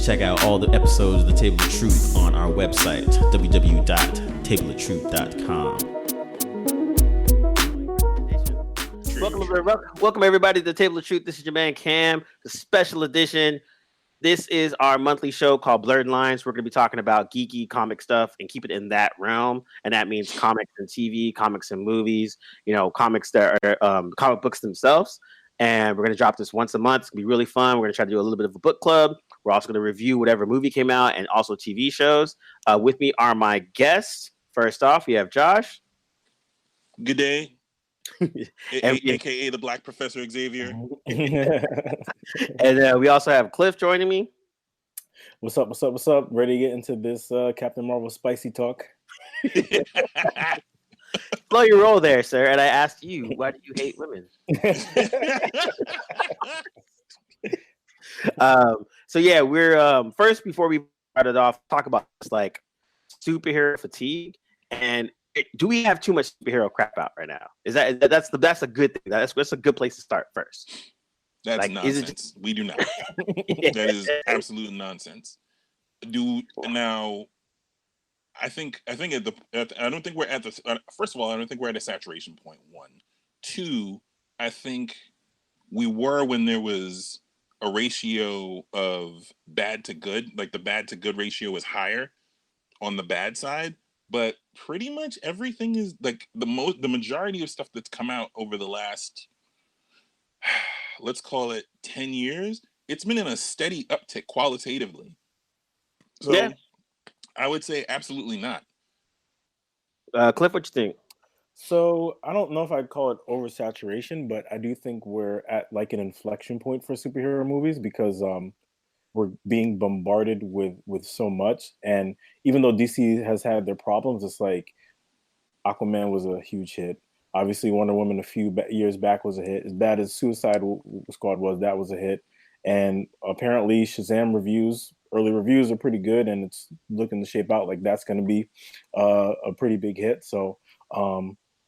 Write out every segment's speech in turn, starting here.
check out all the episodes of The Table of Truth on our website, www.tableoftruth.com. Welcome everybody to The Table of Truth. This is your man Cam, the special edition. This is our monthly show called Blerdlines. We're going to be talking about geeky comic stuff and keep it in that realm. And that means comics and TV, comics and movies, comics that are comic books themselves. And we're going to drop this once a month. It's going to be really fun. We're going to try to do a little bit of a book club. We're also going to review whatever movie came out and also TV shows. With me are my guests. First off, we have Josh. Good day. AKA the Black Professor Xavier. And we also have Cliff joining me. What's up? Ready to get into this Captain Marvel spicy talk? Slow your roll there, sir. And I asked you, why do you hate women? So yeah, we're first, before we start it off, talk about this, like superhero fatigue. And do we have too much superhero crap out right now? That's a good thing. That's a good place to start first. That's nonsense. We do not. Yeah. That is absolute nonsense. I don't think we're at the. First of all, I don't think we're at a saturation point. 1, 2. I think we were when there was a ratio of bad to good. Like the bad to good ratio is higher on the bad side. But pretty much everything is like the majority of stuff that's come out over the last, let's call it 10 years, it's been in a steady uptick qualitatively. So yeah. I would say absolutely not. Cliff, what you think? So I don't know if I'd call it oversaturation, but I do think we're at like an inflection point for superhero movies because we're being bombarded with so much. And even though DC has had their problems, it's like Aquaman was a huge hit. Obviously, Wonder Woman a few years back was a hit. As bad as Suicide Squad was, that was a hit. And apparently Shazam early reviews are pretty good, and it's looking to shape out like that's going to be a pretty big hit. So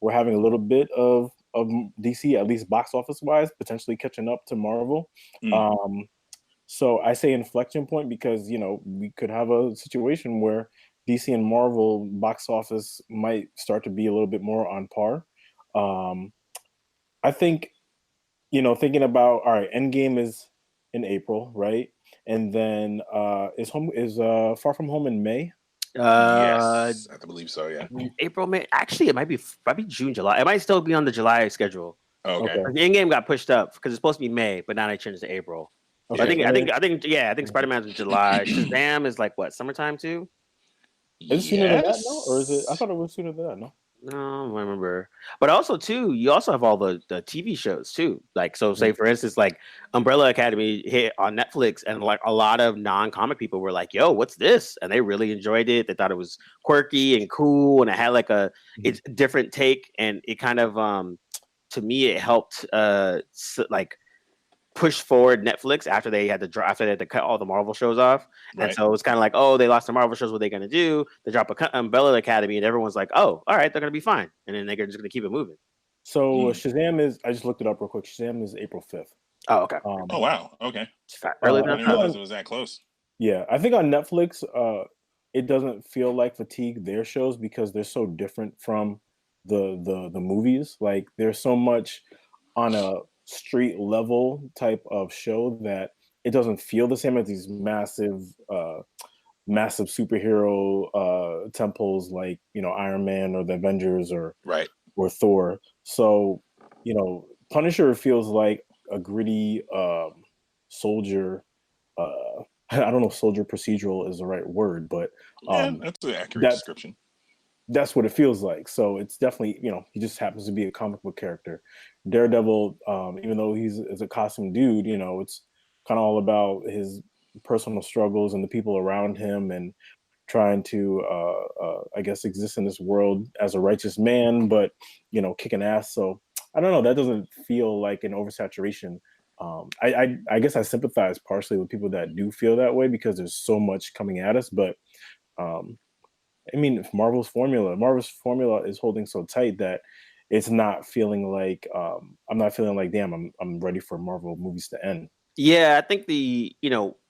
we're having a little bit of DC, at least box office wise, potentially catching up to Marvel. So I say inflection point because, we could have a situation where DC and Marvel box office might start to be a little bit more on par. I think, thinking about, all right, Endgame is in April, right? And then is Far From Home in May? Yes, I believe so, yeah. April, May. Actually, it might be June, July. It might still be on the July schedule. Okay. The Endgame got pushed up because it's supposed to be May, but now they changed to April. Okay. I think Spider-Man's in July. Shazam is like what, summertime too? Is it sooner than that? No, or is it? I thought it was sooner than that. No, I don't remember. But also too, you also have all the TV shows too. Like say for instance, like Umbrella Academy hit on Netflix, and like a lot of non-comic people were like, "Yo, what's this?" And they really enjoyed it. They thought it was quirky and cool, and it had like it's a different take, and it kind of to me it helped push forward Netflix after they had to cut all the Marvel shows off. Right. And so it was kind of like, oh, they lost the Marvel shows. What are they going to do? They drop a Umbrella Academy, and everyone's like, oh, all right, they're going to be fine. And then they're just going to keep it moving. So Shazam I just looked it up real quick. Shazam is April 5th. Oh, okay. Oh, wow. Okay. Early I didn't realize it was that close. Yeah. I think on Netflix, it doesn't feel like fatigue their shows because they're so different from the movies. Like there's so much on a street level type of show that it doesn't feel the same as these massive superhero temples like Iron Man or the Avengers or Thor. So Punisher feels like a gritty soldier. I don't know if soldier procedural is the right word, but that's an accurate description. That's what it feels like. So it's definitely, he just happens to be a comic book character. Daredevil, even though he's a costume dude, it's kind of all about his personal struggles and the people around him and trying to, I guess, exist in this world as a righteous man, but, kicking ass. So I don't know. That doesn't feel like an oversaturation. I guess I sympathize partially with people that do feel that way because there's so much coming at us, but I mean, Marvel's formula is holding so tight that it's not feeling like I'm not feeling like, damn, I'm ready for Marvel movies to end. Yeah, I think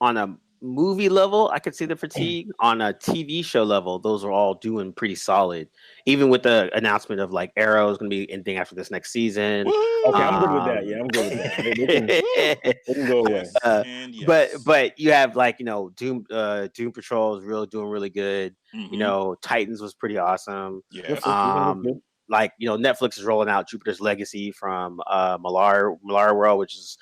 on a movie level, I could see the fatigue. On a TV show level, those are all doing pretty solid. Even with the announcement of like Arrow is going to be ending after this next season. Okay, I'm good with that. Yeah, I'm good with that. They can go away. And yes. But you have like Doom Patrol is doing really good. Mhm. Titans was pretty awesome. Yeah. Like Netflix is rolling out Jupiter's Legacy from Malar World, which is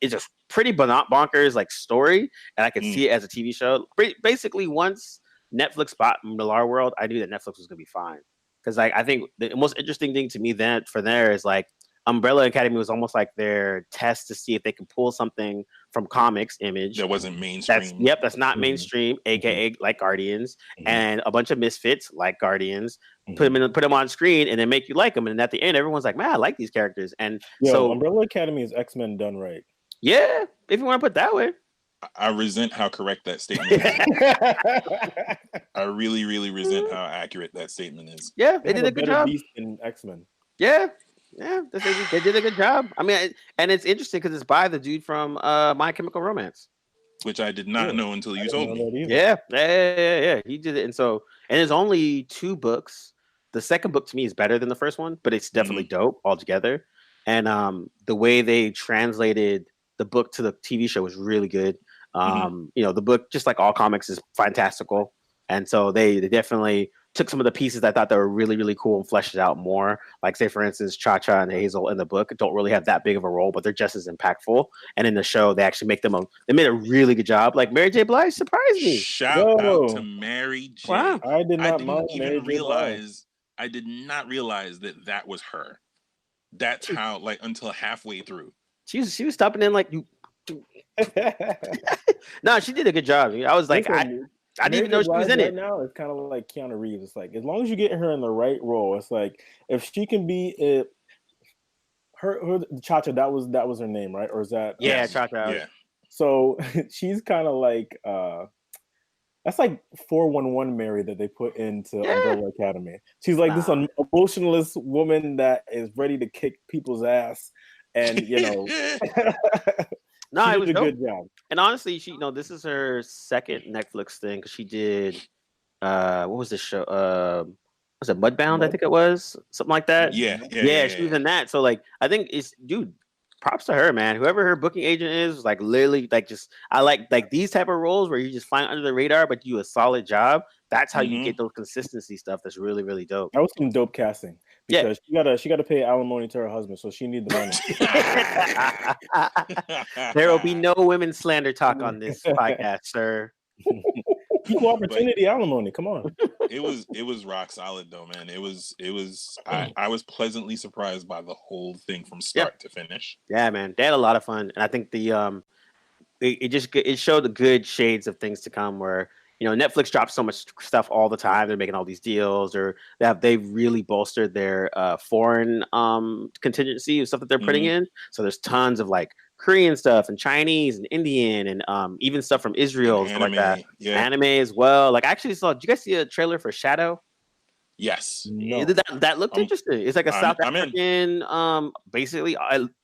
it's a pretty bonkers like story, and I could see it as a TV show. Basically, once Netflix bought Malar World, I knew that Netflix was gonna be fine because like I think the most interesting thing to me then for there is like Umbrella Academy was almost like their test to see if they can pull something from comics image that wasn't mainstream. That's not mainstream, aka like Guardians, and a bunch of misfits like Guardians. Put them on screen and then make you like them, and at the end, everyone's like, "Man, I like these characters." And so Umbrella Academy is X-Men done right. Yeah, if you want to put it that way. I resent how correct that statement is. I really, really resent how accurate that statement is. Yeah, they did a good job. Beast in X-Men. Yeah, they did a good job. I mean, and it's interesting because it's by the dude from My Chemical Romance, which I did not know until you told me. Yeah, he did it, and there's only 2 books. The second book to me is better than the first one, but it's definitely dope altogether. And the way they translated the book to the TV show was really good. The book, just like all comics, is fantastical, and so they definitely took some of the pieces that I thought that were really, really cool and fleshed it out more. Like, say, for instance, Cha-Cha and Hazel in the book don't really have that big of a role, but they're just as impactful. And in the show, they actually make them they made a really good job. Like, Mary J. Blige surprised me. Shout out to Mary J. Wow. I did not I did not realize that was her. That's how, like, until halfway through. She was stopping in like you. No, she did a good job. I was like, I didn't even know she was in it. Now it's kind of like Keanu Reeves. It's like as long as you get her in the right role, it's like if she can be her Cha-Cha, that was her name, right? Or is that Cha-Cha? Yeah. So she's kind of like that's like 411 Mary that they put into Umbrella Academy. She's like this emotionless woman that is ready to kick people's ass, and No, it was a dope. good job. And honestly, she this is her second Netflix thing because she did what was this show? Was it Mudbound? I think it was something like that. Yeah, she was in that. So like, I think props to her, man. Whoever her booking agent is, like literally, like just I like these type of roles where you just flying under the radar, but you do a solid job. That's how you get those consistency stuff. That's really, really dope. That was some dope casting. Because she gotta pay alimony to her husband, so she needs the money. There will be no women slander talk on this podcast, sir. Equal opportunity alimony. Come on. It was rock solid though, man. It was I was pleasantly surprised by the whole thing from start to finish. Yeah, man. They had a lot of fun. And I think it showed the good shades of things to come where Netflix drops so much stuff all the time. They're making all these deals, or they've really bolstered their foreign contingency of stuff that they're putting in. So there's tons of like Korean stuff and Chinese and Indian and even stuff from Israel and stuff like that. Yeah. Anime as well. Like, I actually saw. Did you guys see a trailer for Shadow? Yes. No. That looked interesting. It's like a South African. Basically,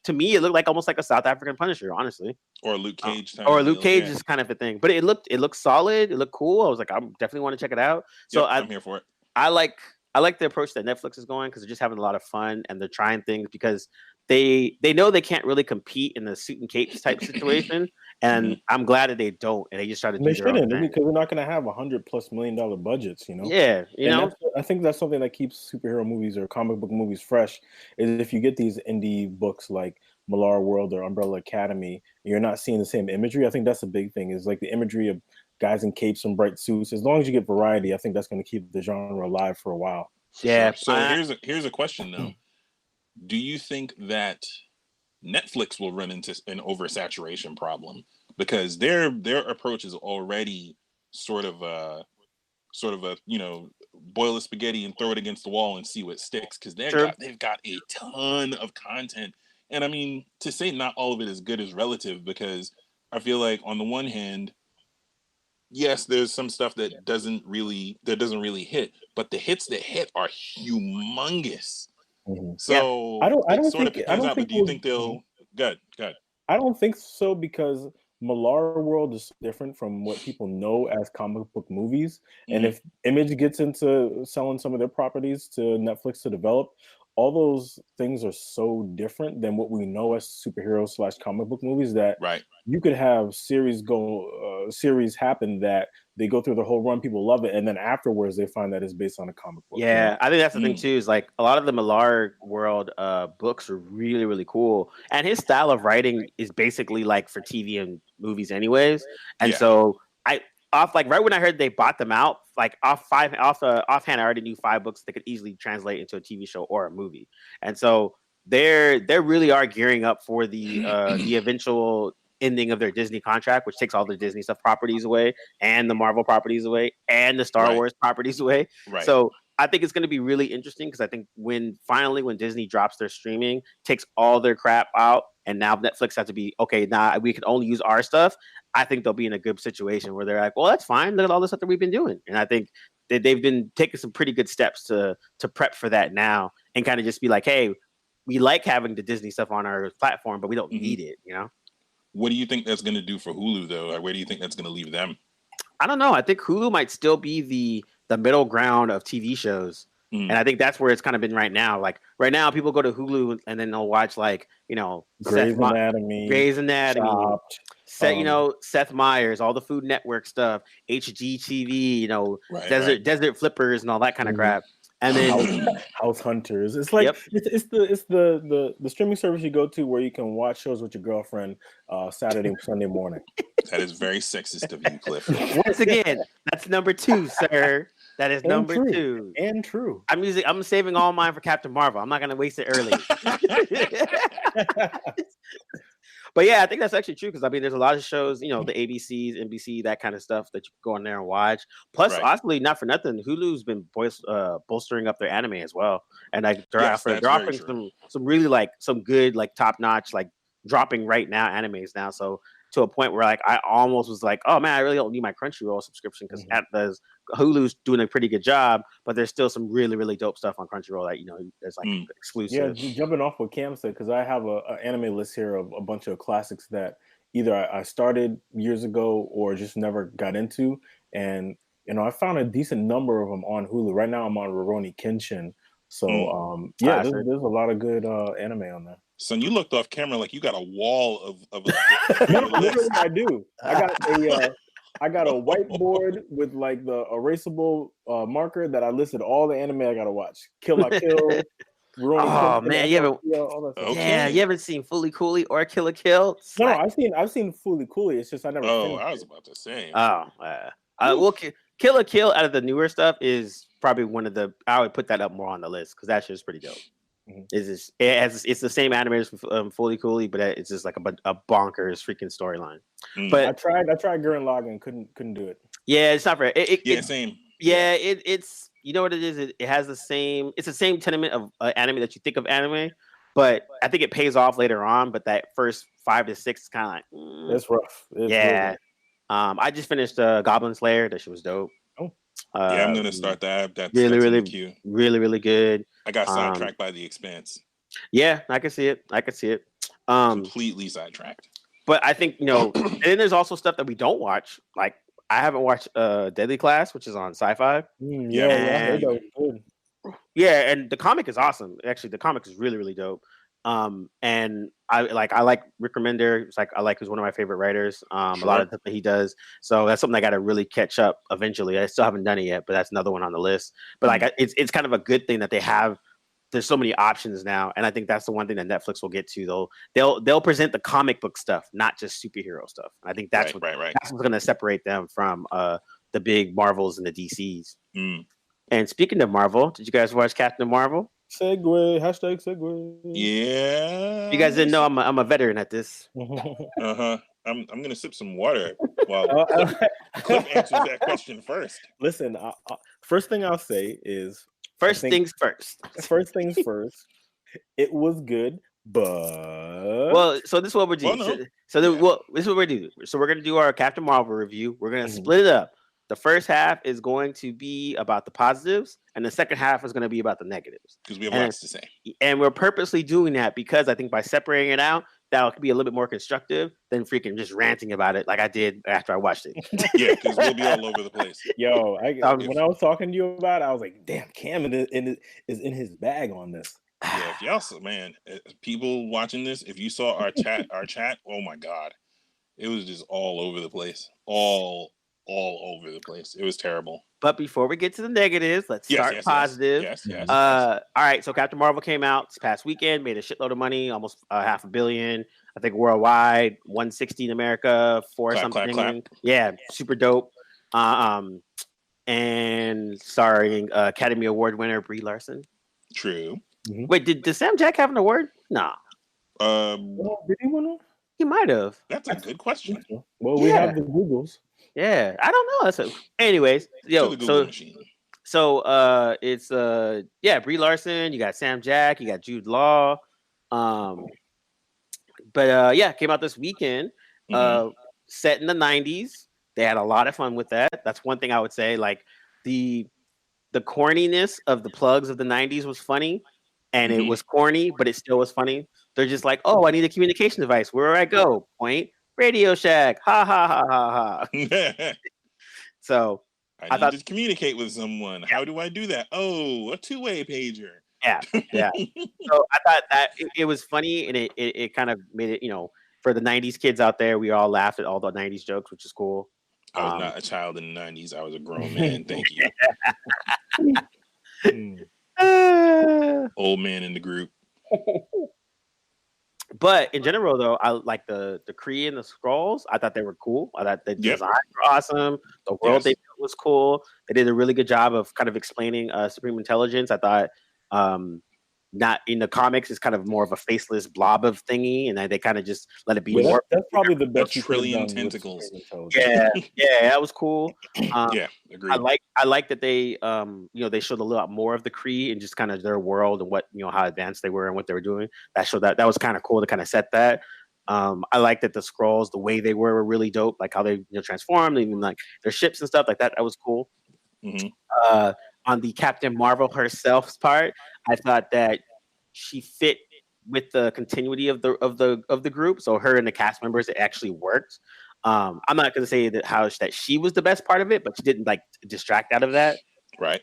to me, it looked like almost like a South African Punisher, honestly. Or Luke Cage. Luke Cage is kind of a thing. But it looked solid. It looked cool. I was like, I definitely want to check it out. So I'm here for it. I like the approach that Netflix is going because they're just having a lot of fun and they're trying things because they know they can't really compete in the suit and capes type situation. And I'm glad that they don't, and they just try to do their own thing. Because they're not going to have $100+ million budgets, Yeah, I think that's something that keeps superhero movies or comic book movies fresh. Is if you get these indie books like Malar World or Umbrella Academy, you're not seeing the same imagery. I think that's a big thing. Is like the imagery of guys in capes and bright suits. As long as you get variety, I think that's going to keep the genre alive for a while. Yeah. So here's a question though. Do you think that Netflix will run into an oversaturation problem because their approach is already sort of a boil the spaghetti and throw it against the wall and see what sticks because they've got a ton of content, and I mean, to say not all of it is good is relative because I feel like on the one hand, yes, there's some stuff that doesn't really hit, but the hits that hit are humongous. So I don't think do you think they'll good? I don't think so because Millar world is different from what people know as comic book movies. And Mhm. if Image gets into selling some of their properties to Netflix to develop, all those things are so different than what we know as superhero / comic book movies that Right. you could have series happen that they go through the whole run, people love it, and then afterwards they find that it's based on a comic book. Yeah, I think that's the thing Mm. too. Is like a lot of the Millar world books are really really cool, and his style of writing is basically like for TV and movies, anyways. And Yeah. so I off like right when I heard they bought them out, like offhand, I already knew 5 books that could easily translate into a TV show or a movie, and so they really are gearing up for the eventual ending of their Disney contract, which takes all the Disney stuff properties away and the Marvel properties away and the Star Right. Wars properties away. Right. So I think it's going to be really interesting because I think when Disney drops their streaming, takes all their crap out, and now Netflix has to be okay. Now we can only use our stuff. I think they'll be in a good situation where they're like, well, that's fine. Look at all the stuff that we've been doing, and I think that they've been taking some pretty good steps to prep for that now, and kind of just be like, hey, we like having the Disney stuff on our platform, but we don't Mhm. need it. You know. What do you think that's going to do for Hulu, though? Like, where do you think that's going to leave them? I don't know. I think Hulu might still be the middle ground of TV shows. Mm. And I think that's where it's kind of been right now. Like right now, people go to Hulu and then they'll watch like, you know, Grey's Anatomy, Chopped, Seth Meyers, all the Food Network stuff, HGTV, Right, Desert Flippers and all that kind of Mhm. crap. And then House Hunters. It's like Yep. it's the streaming service you go to where you can watch shows with your girlfriend Saturday, Sunday morning. That is very sexist of you, Cliff. once again, that's number 2, sir. That is And number true. 2. And true. I'm saving all mine for Captain Marvel. I'm not gonna waste it early. But yeah, I think that's actually true because I mean, there's a lot of shows, the ABCs, NBC, that kind of stuff that you can go in there and watch. Plus, Right. honestly, not for nothing, Hulu's been bolstering up their anime as well, and like they're Yes, offering, that's they're very offering true. some really like some good like top notch like dropping right now animes now. So to a point where like I almost was like, oh man, I really don't need my Crunchyroll subscription because Mhm. Hulu's doing a pretty good job, but there's still some really really dope stuff on Crunchyroll that there's like Mm. exclusive. Yeah, jumping off what Cam said, because I have a anime list here of a bunch of classics that either I started years ago or just never got into, and I found a decent number of them on Hulu. Right now, I'm on Rurouni Kenshin, so yeah, Classic. there's a lot of good anime on there. Son, you looked off camera like you got a wall of No, your list. literally, I do. I got a whiteboard with like the erasable marker that I listed all the anime I gotta watch. Kill La Kill, Rurouni Oh Kenshin, man, you haven't. all that stuff. Okay. Yeah, you haven't seen Fully Cooley or Kill la Kill? No, Slap. I've seen Fully Cooley. It's just I never Oh, finished I was it. about to say. Well, Kill la Kill out of the newer stuff is probably one of the. I would put that up more on the list because that shit's pretty dope. Mhm. It's the same animators from Fully Cooley, but it's just like a bonkers freaking storyline. Mm. But I tried Gurren Lagann, couldn't do it. yeah, it's not for it. Yeah, same. Yeah, it's you know what it is. It has the same. It's the same tenement of anime that you think of anime, but I think it pays off later on. But that first 5 to 6 is kind of like It's rough. It's yeah. really I just finished Goblin Slayer. That shit was dope. Oh. Yeah, I'm gonna start that. That's really, in the really, queue. really good. I got sidetracked by The Expanse. Yeah, I can see it. Completely sidetracked. But I think and then there's also stuff that we don't watch. Like I haven't watched Deadly Class, which is on Sci-Fi. yeah, I heard that was good. Yeah, and the comic is awesome. Actually, the comic is really, really dope. And I like Rick Remender. It's like he's one of my favorite writers. A lot of stuff that he does. So that's something I got to really catch up eventually. I still haven't done it yet, but that's another one on the list. But like it's kind of a good thing that they have. There's so many options now, and I think that's the one thing that Netflix will get to. They'll present the comic book stuff, not just superhero stuff. And I think that's right. that's what's going to separate them from the big Marvels and the DCs. Mm. And speaking of Marvel, did you guys watch Captain Marvel? Segue, #segue. Yeah. You guys didn't know I'm a veteran at this. Uh-huh. I'm gonna sip some water while Cliff answers that question first. Listen, first thing I'll say is First things first. First things first. It was good, but well, so this is what we're doing. Well, no. This is what we're doing. So we're gonna do our Captain Marvel review. We're gonna Mhm. split it up. The first half is going to be about the positives, and the second half is going to be about the negatives. Because we have lots to say. And we're purposely doing that because I think by separating it out, that could be a little bit more constructive than freaking just ranting about it like I did after I watched it. Yeah, because we'll be all over the place. Yo, when I was talking to you about it, I was like, damn, Cam is in his bag on this. Yeah, if y'all, man, people watching this, if you saw our chat, oh my God, it was just all over the place, all over the place. It was terrible. But before we get to the negatives, let's start positive. Yes. All right, so Captain Marvel came out this past weekend, made a shitload of money, almost $500 million. I think worldwide, 160 in America, something. Clap. Yeah, super dope. And starring Academy Award winner Brie Larson. True. Mm-hmm. Wait, did Sam Jack have an award? No. Did he win? He might have. That's a good question. Well, we have the Googles. Yeah, I don't know. Anyways, so it's Brie Larson. You got Sam Jack. You got Jude Law. Came out this weekend. Set in the 90s. They had a lot of fun with that. That's one thing I would say. Like the corniness of the plugs of the 90s was funny, and it was corny, but it still was funny. They're just like, oh, I need a communication device. Where do I go? Point. Radio Shack. Ha ha ha ha ha. So I need to communicate with someone. How do I do that? Oh, a two-way pager. Yeah. So I thought that it was funny, and it kind of made it, for the 90s kids out there, we all laughed at all the 90s jokes, which is cool. I was not a child in the 90s. I was a grown man. Thank you. Old man in the group. But in general, though, I like the Kree and the Skrulls. I thought they were cool. I thought the designs were awesome. The world they built was cool. They did a really good job of kind of explaining Supreme Intelligence. I thought not in the comics is kind of more of a faceless blob of thingy, and they kind of just let it be more. That's probably the best trillion tentacles. Yeah, that was cool. Agreed. I like that they they showed a lot more of the Kree and just kind of their world and what how advanced they were and what they were doing. That was kind of cool to kind of set that. I like that the Skrulls, the way they were really dope, like how they transformed, even like their ships and stuff like that. That was cool. On the Captain Marvel herself's part, I thought that she fit with the continuity of the group. So her and the cast members, it actually worked. I'm not going to say that she was the best part of it, but she didn't like distract out of that. Right.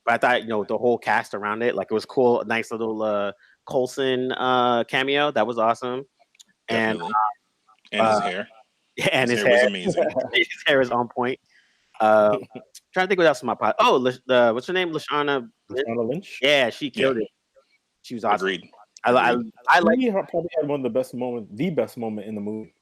But I thought the whole cast around it, like it was cool. A nice little Coulson cameo that was awesome. Definitely. And his hair. And his hair was amazing. His hair is on point. Trying to think what else in my pot. Oh, what's her name? Lashana Lynch. Yeah, she killed it. She was awesome. Agreed. I like probably had one of the best moment in the movie.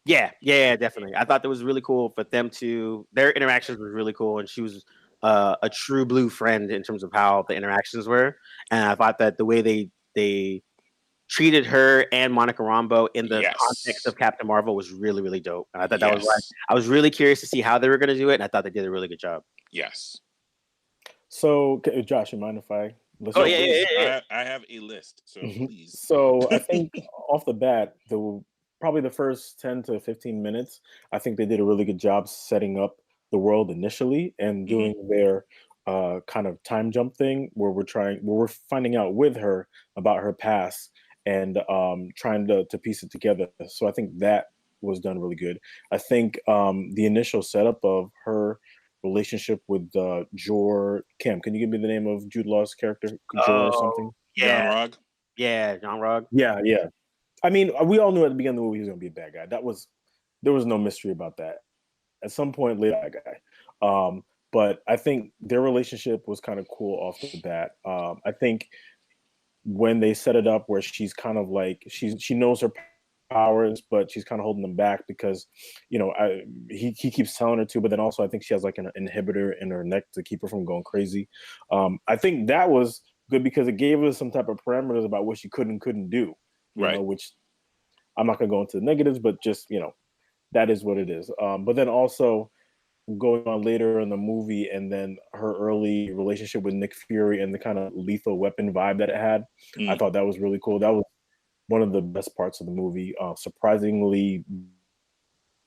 Yeah, definitely. I thought that was really cool for them to. Their interactions were really cool, and she was a true blue friend in terms of how the interactions were. And I thought that the way they treated her and Monica Rambeau in the context of Captain Marvel was really, really dope. And I thought that was like, I was really curious to see how they were going to do it, and I thought they did a really good job. Yes. So, Josh, you mind if I listen? Oh, yeah. I have a list, so please. So, I think off the bat, probably the first 10 to 15 minutes, I think they did a really good job setting up the world initially and doing their kind of time jump thing where we're finding out with her about her past and trying to piece it together. So I think that was done really good. I think the initial setup of her relationship with Jor Kim. Can you give me the name of Jude Law's character? Jor or something? Yeah. John Rogg. Yeah, John Rogg. Yeah. I mean, we all knew at the beginning of the movie he was going to be a bad guy. There was no mystery about that. At some point later, that guy. But I think their relationship was kind of cool off the bat. I think when they set it up where she's kind of like she knows her powers, but she's kind of holding them back because he keeps telling her to, but then also I think she has like an inhibitor in her neck to keep her from going crazy. I think that was good because it gave us some type of parameters about what she could and couldn't do, right? Which I'm not gonna go into the negatives, but just that is what it is. But then also going on later in the movie and then her early relationship with Nick Fury and the kind of Lethal Weapon vibe that it had, I thought that was really cool. That was one of the best parts of the movie. Surprisingly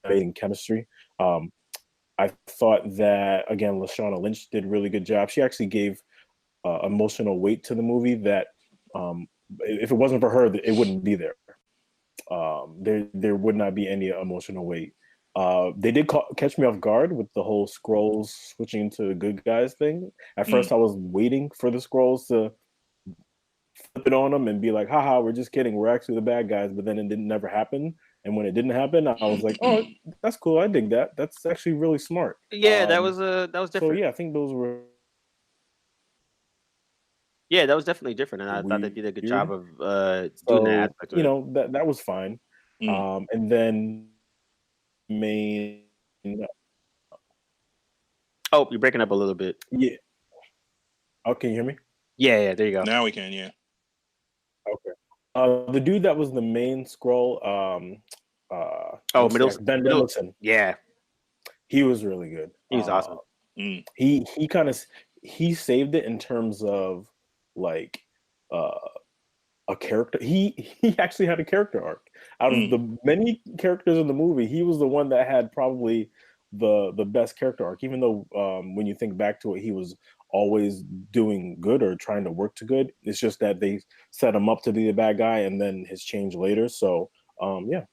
amazing chemistry. I thought that, again, Lashana Lynch did a really good job. She actually gave emotional weight to the movie that if it wasn't for her, it wouldn't be there. there would not be any emotional weight. They did catch me off guard with the whole scrolls switching to the good guys thing. At first, I was waiting for the scrolls to flip it on them and be like, haha, we're just kidding. We're actually the bad guys. But then it didn't never happen. And when it didn't happen, I was like, oh, that's cool. I dig that. That's actually really smart. Yeah, that was different. So yeah, I think those were. Yeah, that was definitely different, and I thought they did a good job of doing that aspect of you it. know, that was fine. And then main. Oh, you're breaking up a little bit. Yeah. Oh, can you hear me? Yeah, there you go. Now we can, yeah. Okay. The dude that was the main scroll, Ben Mendelsohn. Yeah, he was really good. He was awesome. He kind of he saved it in terms of like a character. He actually had a character arc. Out of the many characters in the movie, he was the one that had probably the best character arc. Even though when you think back to it, he was always doing good or trying to work to good. It's just that they set him up to be the bad guy and then his change later. So yeah.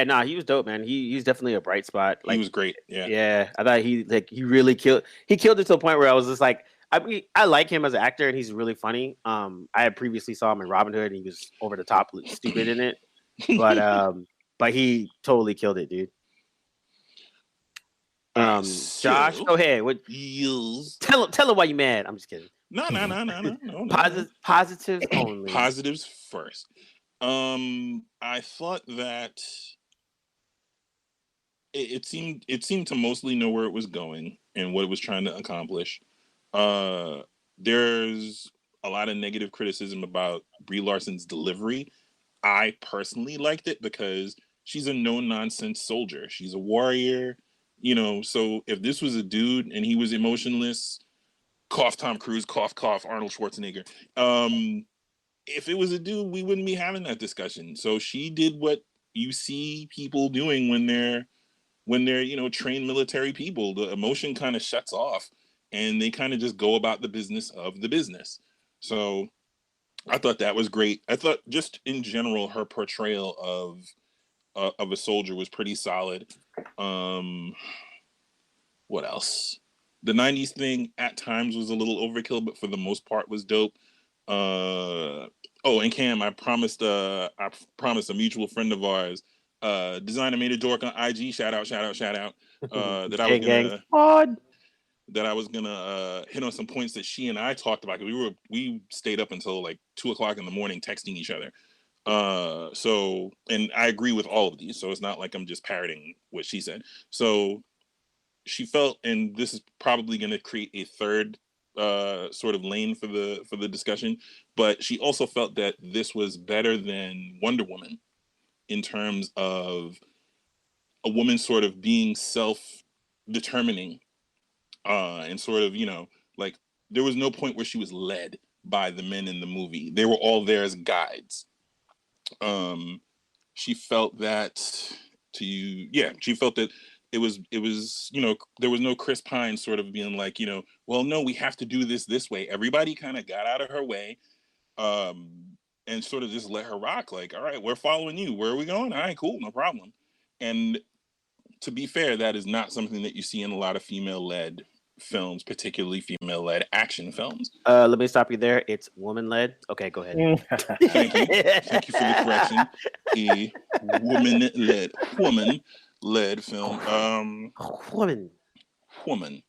Nah, he was dope, man. He's definitely a bright spot. Like, he was great. Yeah. I thought he really killed it to a point where I was just like, I like him as an actor and he's really funny. I had previously saw him in Robin Hood and he was over the top stupid in it. But he totally killed it, dude. Josh, go ahead. Tell him why you mad. I'm just kidding. No. Positives only. Positives first. I thought that it seemed to mostly know where it was going and what it was trying to accomplish. There's a lot of negative criticism about Brie Larson's delivery. I personally liked it because she's a no-nonsense soldier. She's a warrior, you know. So if this was a dude and he was emotionless, cough Tom Cruise, cough Arnold Schwarzenegger. If it was a dude, we wouldn't be having that discussion. So she did what you see people doing when they're trained military people. The emotion kind of shuts off and they kind of just go about the business of the business. So I thought that was great. I thought just in general, her portrayal of a soldier was pretty solid. What else? The 90s thing at times was a little overkill, but for the most part was dope. And Cam, I promised a mutual friend of ours, designer made a dork on IG. Shout out. That I was gonna hit on some points that she and I talked about, because we stayed up until like 2:00 in the morning texting each other. So, and I agree with all of these, so it's not like I'm just parroting what she said. So she felt, and this is probably going to create a third sort of lane for the discussion, but she also felt that this was better than Wonder Woman in terms of a woman sort of being self-determining, and sort of, like, there was no point where she was led by the men in the movie. They were all there as guides. She felt that she felt that it was, there was no Chris Pine sort of being like, well, no, we have to do this way. Everybody kind of got out of her way, and sort of just let her rock. Like, all right, we're following you. Where are we going? All right, cool, no problem. And to be fair, that is not something that you see in a lot of female-led films, particularly female-led action films. Let me stop you there. It's woman-led. Okay, go ahead. Thank you for the correction. A woman-led film. Woman.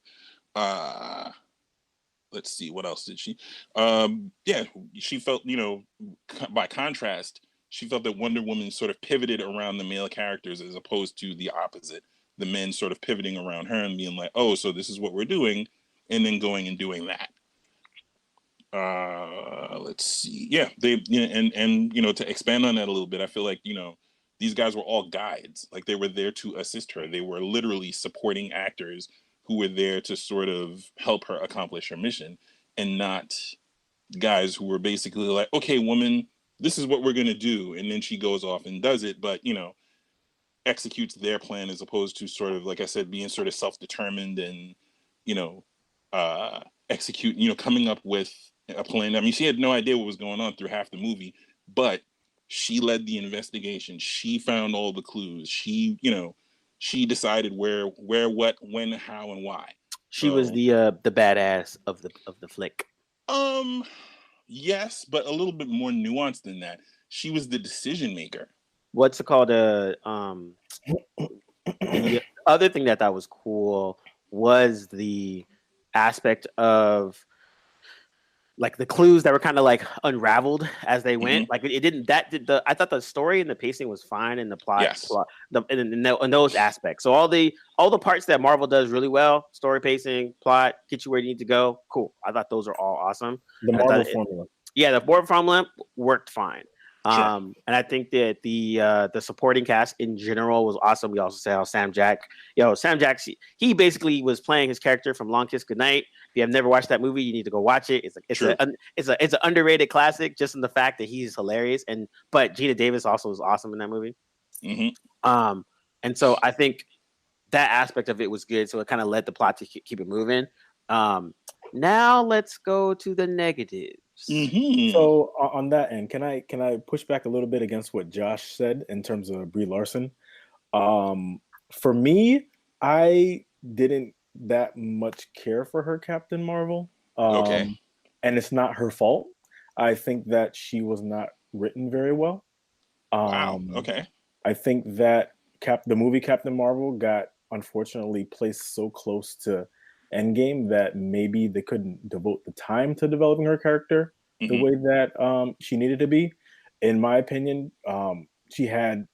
Let's see, what else did she? She felt, by contrast, she felt that Wonder Woman sort of pivoted around the male characters as opposed to the opposite. The men sort of pivoting around her and being like, oh, so this is what we're doing, and then going and doing that. Let's see. Yeah, they, and to expand on that a little bit, I feel like, these guys were all guides. Like, they were there to assist her. They were literally supporting actors who were there to sort of help her accomplish her mission, and not guys who were basically like, okay, woman, this is what we're going to do. And then she goes off and does it, but, executes their plan, as opposed to sort of, like I said, being sort of self-determined and, execute, coming up with a plan. I mean, she had no idea what was going on through half the movie, but She led the investigation. She found all the clues. She, you know, she decided where, what, when, how, and why. She was the badass of the flick. Yes, but a little bit more nuanced than that. She was the decision maker. What's it called? The other thing that was cool was the aspect of like the clues that were kind of like unraveled as they went. Like it didn't. I thought the story and the pacing was fine in the plot. In those aspects. So all the parts that Marvel does really well: story, pacing, plot, get you where you need to go. Cool. I thought those are all awesome. The Marvel formula. Yeah, the Marvel formula worked fine. Sure. And I think that the supporting cast in general was awesome. We also saw Sam Jack. Sam Jack, he basically was playing his character from Long Kiss Goodnight. If you have never watched that movie, you need to go watch it. It's an underrated classic just in the fact that he's hilarious. But Gina Davis also was awesome in that movie. And so I think that aspect of it was good. So it kind of led the plot to keep it moving. Now let's go to the negatives. So on that end, can I push back a little bit against what Josh said in terms of Brie Larson? For me, I didn't that much care for her Captain Marvel. Okay. And it's not her fault. I think that she was not written very well. Wow. Okay. I think that the movie Captain Marvel got unfortunately placed so close to Endgame that maybe they couldn't devote the time to developing her character the way that she needed to be. In my opinion, she had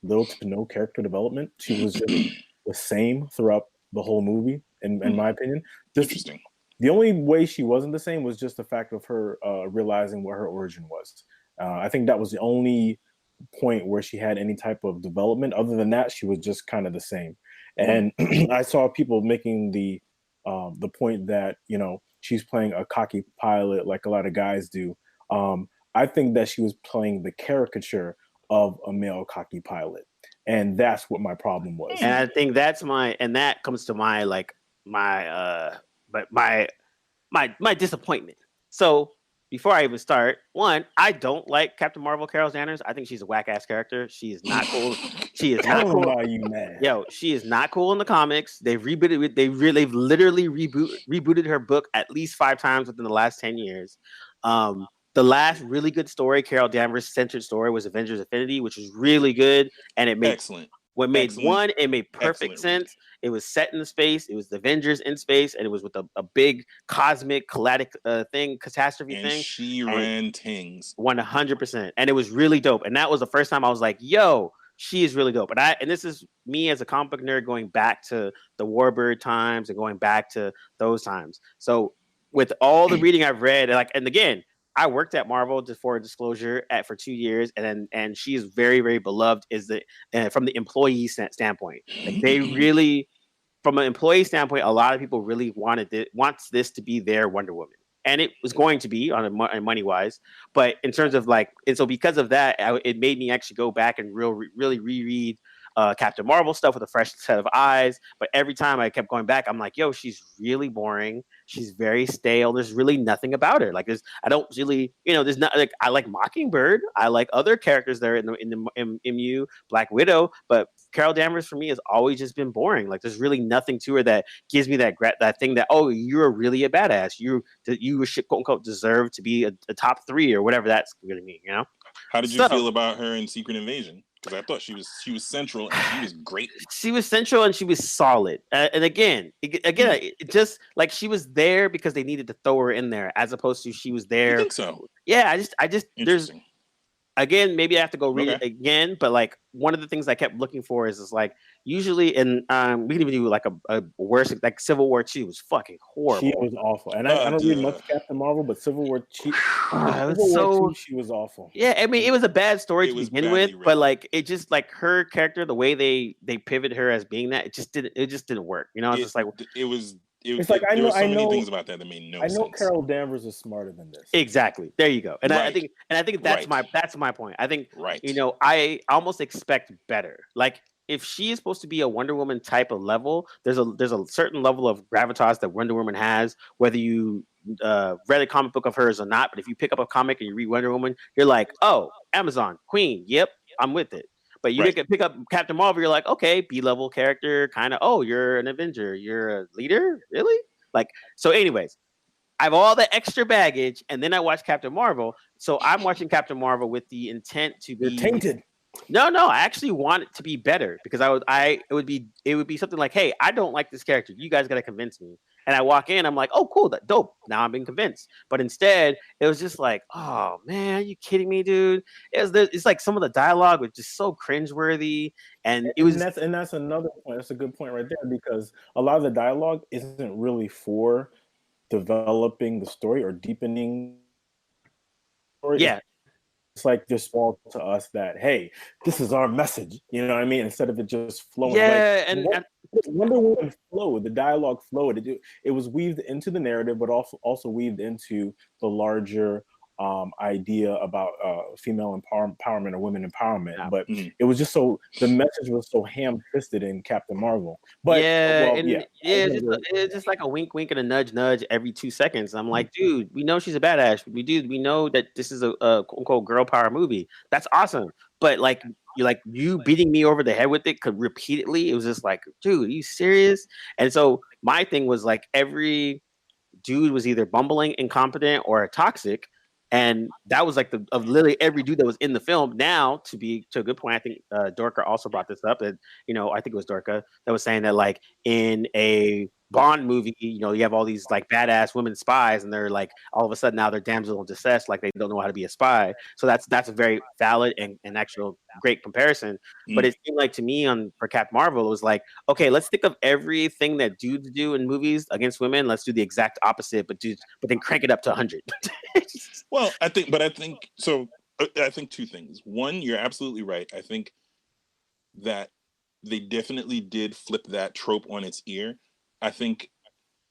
little to no character development. She was just the same throughout the whole movie, in my opinion. Interesting. The only way she wasn't the same was just the fact of her realizing what her origin was. I think that was the only point where she had any type of development. Other than that, she was just kind of the same. And I saw people making the point that, she's playing a cocky pilot like a lot of guys do. I think that she was playing the caricature of a male cocky pilot. And that's what my problem was. And I think that comes to my disappointment. So before I even start, one, I don't like Captain Marvel Carol Danvers. I think she's a whack ass character. She is not cool. She is not cool. Why are you mad? She is not cool in the comics. They've rebooted. They've literally rebooted her book at least 5 times within the last 10 years. The last really good story, Carol Danvers centered story, was Avengers Infinity, which was really good, and it made excellent. What made one, it made perfect sense. It was set in the space. It was the Avengers in space, and it was with a big cosmic catastrophe thing. She ran things 100%, and it was really dope. And that was the first time I was like, "Yo, she is really dope." And this is me as a comic book nerd going back to the Warbird times and going back to those times. So with all the reading I've read, and again, I worked at Marvel just for disclosure for 2 years, and she is very, very beloved. From the employee standpoint, like they really, from an employee standpoint, a lot of people really wants this to be their Wonder Woman, and it was going to be on money wise. But in terms of and so because of that, it made me actually go back and really reread Captain Marvel stuff with a fresh set of eyes. But every time I kept going back, I'm like, yo, she's really boring. She's very stale. There's really nothing about her. Like, I don't really, there's not like, I like Mockingbird. I like other characters there in the MU, Black Widow. But Carol Danvers for me has always just been boring. Like, there's really nothing to her that gives me that thing that, oh, you're really a badass. You should quote unquote deserve to be a top 3 or whatever that's going to mean. How did you feel about her in Secret Invasion? Because I thought she was central and she was great. She was central and she was solid. And again, it just like she was there because they needed to throw her in there, as opposed to she was there. I think so. Yeah, I just there's again, maybe I have to go read it again, but like one of the things I kept looking for is like usually we can even do like a worse, like Civil War 2 was fucking horrible. She was awful. And I don't read much Captain Marvel, but Civil War 2, she was awful. Yeah, I mean it was a bad story to begin with, but like it just like her character, the way they pivoted her as being that, it just didn't work. It's just like it's like I know many things about that made no sense. I know Carol Danvers is smarter than this. Exactly. There you go. And I think that's my point. I think I almost expect better. Like if she is supposed to be a Wonder Woman type of level, there's a certain level of gravitas that Wonder Woman has, whether you read a comic book of hers or not. But if you pick up a comic and you read Wonder Woman, you're like, oh, Amazon Queen, yep, I'm with it. But you Right. pick up Captain Marvel, you're like, okay, B level character, kind of. Oh, you're an Avenger, you're a leader, really? Like, so. Anyways, I have all the extra baggage, and then I watch Captain Marvel. So I'm watching Captain Marvel with the intent to You're be tainted. no, no, I actually want it to be better because it would be something like, hey, I don't like this character. You guys got to convince me. And I walk in, I'm like, oh, cool, that dope. Now I'm being convinced. But instead, it was just like, oh man, are you kidding me, dude? It's like some of the dialogue was just so cringeworthy, and it was And that's another point. That's a good point right there, because a lot of the dialogue isn't really for developing the story or deepening the story. yeah, It's like just fall to us that, hey, this is our message. You know what I mean? Instead of it just flowing. yeah, Like Wonder Woman flowed, the dialogue flowed. It was weaved into the narrative, but also weaved into the larger idea about female empowerment or women empowerment. yeah. But it was just so, the message was so ham-fisted in Captain Marvel. But Yeah, well, and yeah, it's just like a wink, wink, and a nudge, nudge every 2 seconds. I'm like, dude, we know she's a badass. We know that this is a quote unquote girl power movie. That's awesome. But like you beating me over the head with it repeatedly. It was just like, dude, are you serious? And so my thing was like every dude was either bumbling, incompetent, or toxic. And that was like of literally every dude that was in the film. Now, to a good point, I think Dorka also brought this up. That I think it was Dorka that was saying that like in a Bond movie, you have all these like badass women spies, and they're like all of a sudden now they're damsel in distress, like they don't know how to be a spy. So that's a very valid and actual great comparison. But it seemed like to me for Captain Marvel, it was like, okay, let's think of everything that dudes do in movies against women. Let's do the exact opposite, but then crank it up to 100. Well, I think so. I think two things. One, you're absolutely right. I think that they definitely did flip that trope on its ear. I think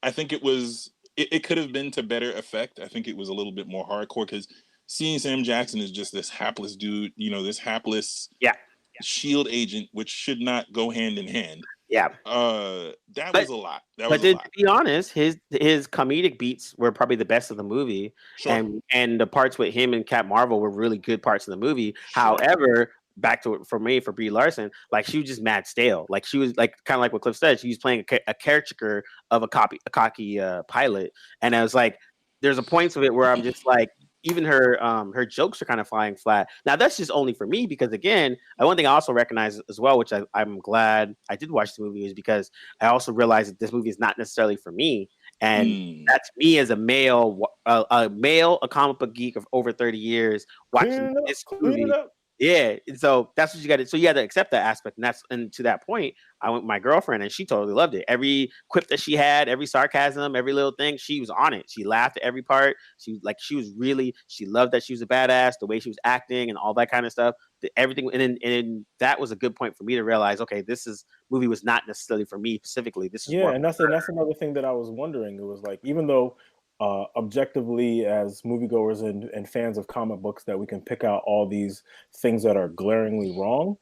it could have been to better effect. I think it was a little bit more hardcore because seeing Sam Jackson is just this hapless dude, this hapless shield agent, which should not go hand in hand. Yeah. That was a lot. But to be honest, his comedic beats were probably the best of the movie. Sure. And the parts with him and Cap Marvel were really good parts of the movie. Sure. However, back to it for me, for Brie Larson, like she was just mad stale. Like she was like kind of like what Cliff said, she was playing a caricature of a cocky pilot. And I was like, there's a point of it where I'm just like, even her jokes are kind of flying flat. Now that's just only for me because again, one thing I also recognize as well, which I'm glad I did watch the movie, is because I also realized that this movie is not necessarily for me, and that's me as a male, a comic book geek of over 30 years watching this movie. Yeah, so that's what you got to. So you got to accept that aspect, and to that point, I went with my girlfriend, and she totally loved it. Every quip that she had, every sarcasm, every little thing, she was on it. She laughed at every part. She loved that she was a badass, the way she was acting, and all that kind of stuff. Everything, and that was a good point for me to realize, okay, movie was not necessarily for me specifically. This is and that's another thing that I was wondering. It was like, even though objectively as moviegoers and fans of comic books that we can pick out all these things that are glaringly wrong,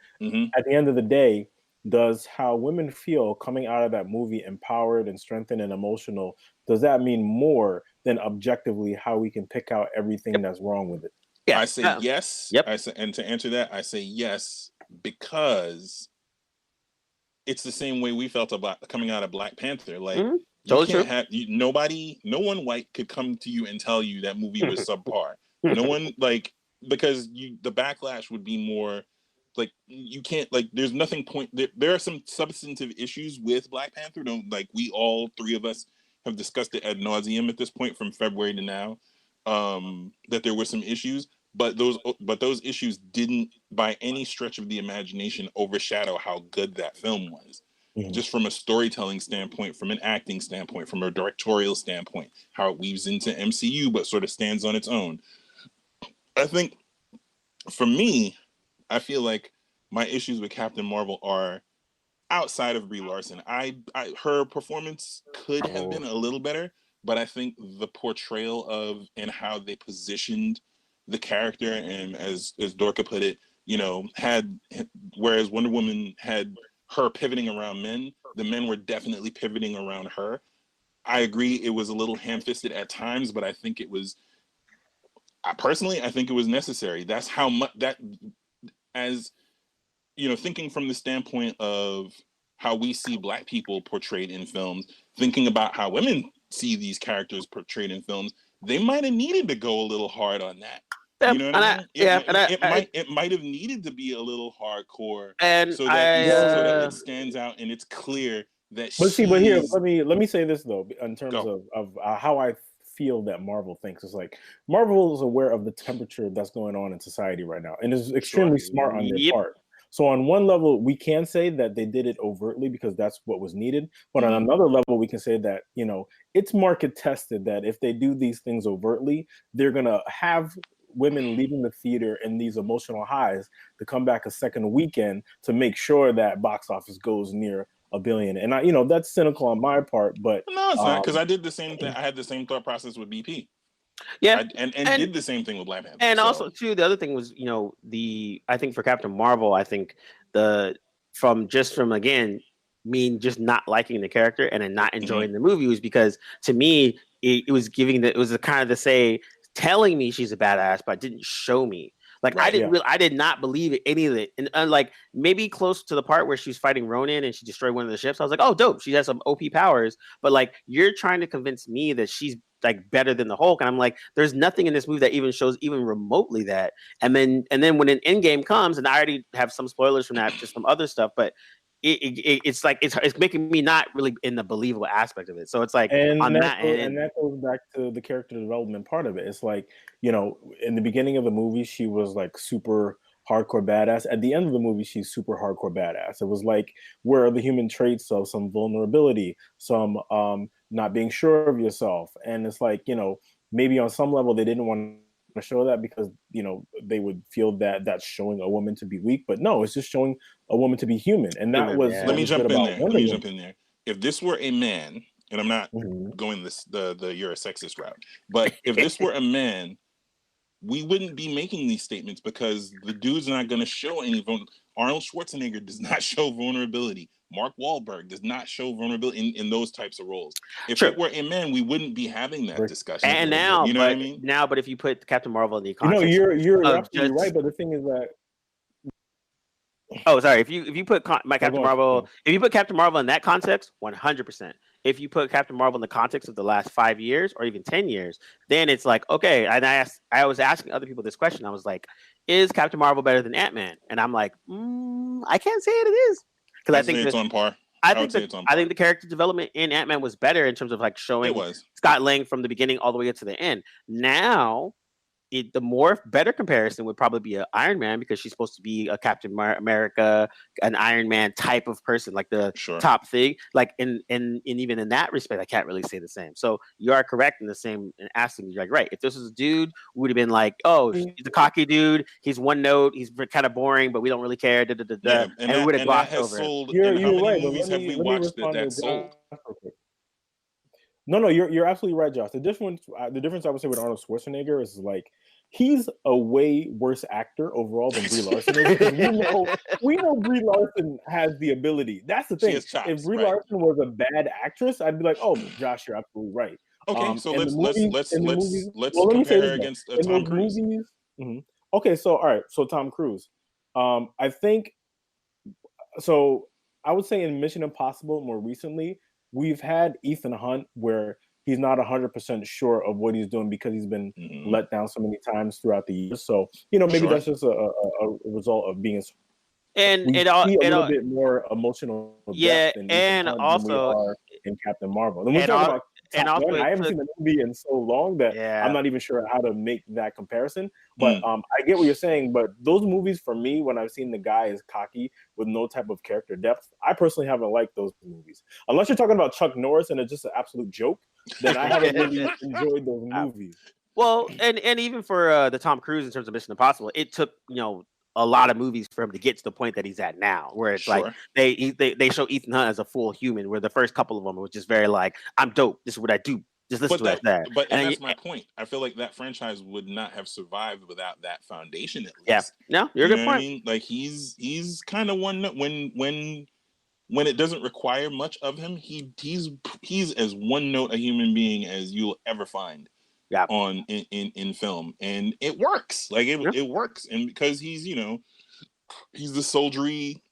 at the end of the day, does how women feel coming out of that movie empowered and strengthened and emotional, does that mean more than objectively how we can pick out everything that's wrong with it? Yeah. I say yes. Yep. And to answer that, I say yes because it's the same way we felt about coming out of Black Panther. Like you can't have no one white could come to you and tell you that movie was subpar. No one, like, because the backlash would be more like, you can't, like, there's nothing there are some substantive issues with Black Panther. We all three of us have discussed it ad nauseum at this point from February to now, that there were some issues, but those issues didn't by any stretch of the imagination overshadow how good that film was. Just from a storytelling standpoint, from an acting standpoint, from a directorial standpoint, how it weaves into MCU but sort of stands on its own. I think for me, I feel like my issues with Captain Marvel are outside of Brie Larson. Her performance could have been a little better, but I think the portrayal of and how they positioned the character, and as Dorka put it, had, whereas Wonder Woman had her pivoting around men, the men were definitely pivoting around her. I agree it was a little ham-fisted at times, but I think it was, personally, I think it was necessary. That's how much that, as thinking from the standpoint of how we see Black people portrayed in films, thinking about how women see these characters portrayed in films, they might have needed to go a little hard on that. You know what I mean? It might have needed to be a little hardcore, so that it stands out and it's clear that. But here, let me say this though, in terms of how I feel that Marvel thinks. It's like Marvel is aware of the temperature that's going on in society right now, and is extremely smart on their part. So on one level, we can say that they did it overtly because that's what was needed. But on another level, we can say that, it's market tested that if they do these things overtly, they're going to have women leaving the theater in these emotional highs to come back a second weekend to make sure that box office goes near $1 billion. And that's cynical on my part, but no, it's not, because I did the same thing. I had the same thought process with BP. Yeah, and did the same thing with Black Panther. And also, too, the other thing was, I think for Captain Marvel, I think from again, me just not liking the character and then not enjoying the movie was because to me it was kind of to say telling me she's a badass, but didn't show me. Like I did not believe any of it, and like maybe close to the part where she's fighting Ronin and she destroyed one of the ships. I was like, oh, dope, she has some OP powers. But like you're trying to convince me that she's like better than the Hulk, and I'm like, there's nothing in this movie that even shows even remotely that. And then when an Endgame comes, and I already have some spoilers from that, just some other stuff, but it's like it's making me not really in the believable aspect of it. So it's like that goes back to the character development part of it. It's like, in the beginning of the movie, she was like super hardcore badass. At the end of the movie, she's super hardcore badass. It was like, where are the human traits of some vulnerability, some not being sure of yourself? And it's like, maybe on some level they didn't want to show that because they would feel that that's showing a woman to be weak, but no, it's just showing a woman to be human. And that was let me jump in there. If this were a man, and I'm not going the you're a sexist route, but if this were a man, we wouldn't be making these statements because the dude's not going to show any Arnold Schwarzenegger does not show vulnerability. Mark Wahlberg does not show vulnerability in those types of roles. If it were a man, we wouldn't be having that discussion. And now, you know what I mean? Now, but if you put Captain Marvel in the context, you're absolutely right. But the thing is that, if you put Captain Marvel, if you put Captain Marvel in that context, 100%. If you put Captain Marvel in the context of the last 5 years or even 10 years, then it's like, okay. And I was asking other people this question. I was like, is Captain Marvel better than Ant-Man? And I'm like, I can't say it is. Because I think it's on par. I think the character development in Ant-Man was better in terms of like showing Scott Lang from the beginning all the way to the end. Now, the better comparison would probably be an Iron Man because she's supposed to be a Captain America, an Iron Man type of person, like the top thing. Like in even in that respect, I can't really say the same. So you are correct in the same in asking. You're like, right. If this was a dude, we would have been like, oh, he's a cocky dude. He's one note. He's kind of boring, but we don't really care. Yeah, and we would have glossed over sold, You're how many right, movies have we watched that sold? No, you're absolutely right, Josh. The difference I would say with Arnold Schwarzenegger is like he's a way worse actor overall than Brie Larson is. we know Brie Larson has the ability. That's the thing. If Brie Larson was a bad actress, I'd be like, oh, Josh, you're absolutely right. Okay, so let's compare her against Tom Cruise. Okay, so all right, so Tom Cruise. I think so. I would say in Mission Impossible more recently, we've had Ethan Hunt where he's not 100% sure of what he's doing because he's been let down so many times throughout the years. So, maybe that's just a result of being a little bit more emotional depth than Ethan Hunt than we are in Captain Marvel. And we're talking about I haven't seen the movie in so long that I'm not even sure how to make that comparison. But I get what you're saying. But those movies, for me, when I've seen the guy is cocky with no type of character depth, I personally haven't liked those movies. Unless you're talking about Chuck Norris and it's just an absolute joke, then I haven't really enjoyed those movies. Well, and even for the Tom Cruise in terms of Mission Impossible, it took a lot of movies for him to get to the point that he's at now, where it's like they show Ethan Hunt as a full human, where the first couple of them was just very like, I'm dope, this is what I do, Just listen to what I said. And that's my point. I feel like that franchise would not have survived without that foundation. At least. Yeah. No, you're a good point. What I mean? Like he's kind of one note when it doesn't require much of him. He's as one note a human being as you'll ever find. Yeah. On in film, and it works. Like it works, and because he's he's the soldiery,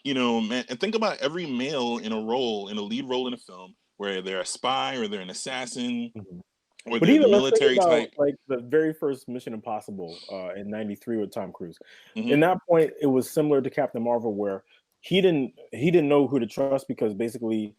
man. And think about every male in a lead role in a film where they're a spy or they're an assassin or But they're even the military type. Like the very first Mission Impossible in '93 with Tom Cruise. Mm-hmm. In that point, it was similar to Captain Marvel, where he didn't know who to trust because basically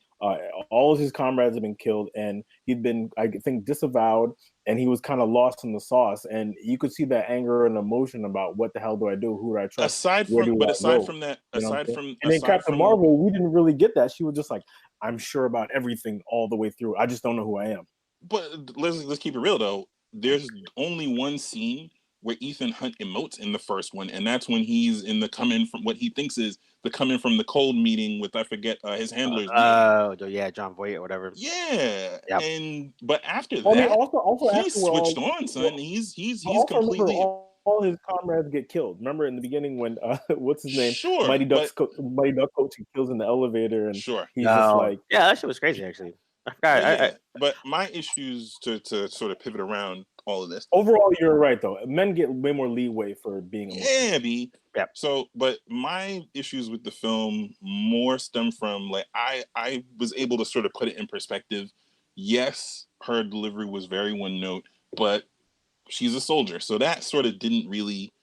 all of his comrades had been killed, and he'd been, I think, disavowed, and he was kind of lost in the sauce. And you could see that anger and emotion about what the hell do I do? Who do I trust? Aside from that, and then Captain Marvel, we didn't really get that. She was just like, I'm sure about everything all the way through. I just don't know who I am. But let's keep it real though. There's only one scene where Ethan Hunt emotes in the first one, and that's when he's in the coming from what he thinks is the coming from the cold meeting with, I forget, his handlers. Yeah, John Voight or whatever. Yeah, yep. But after that, I mean, also he switched on, son. He's completely. All his comrades get killed. Remember in the beginning when what's his name? Sure, Mighty Duck Coach, he kills in the elevator, and sure, he's just like, yeah, that shit was crazy actually. I forgot. But my issues to sort of pivot around all of this. Overall, you're right though. Men get way more leeway for being emotional. Yeah. So, but my issues with the film more stem from like I was able to sort of put it in perspective. Yes, her delivery was very one note, but she's a soldier, so that sort of didn't really,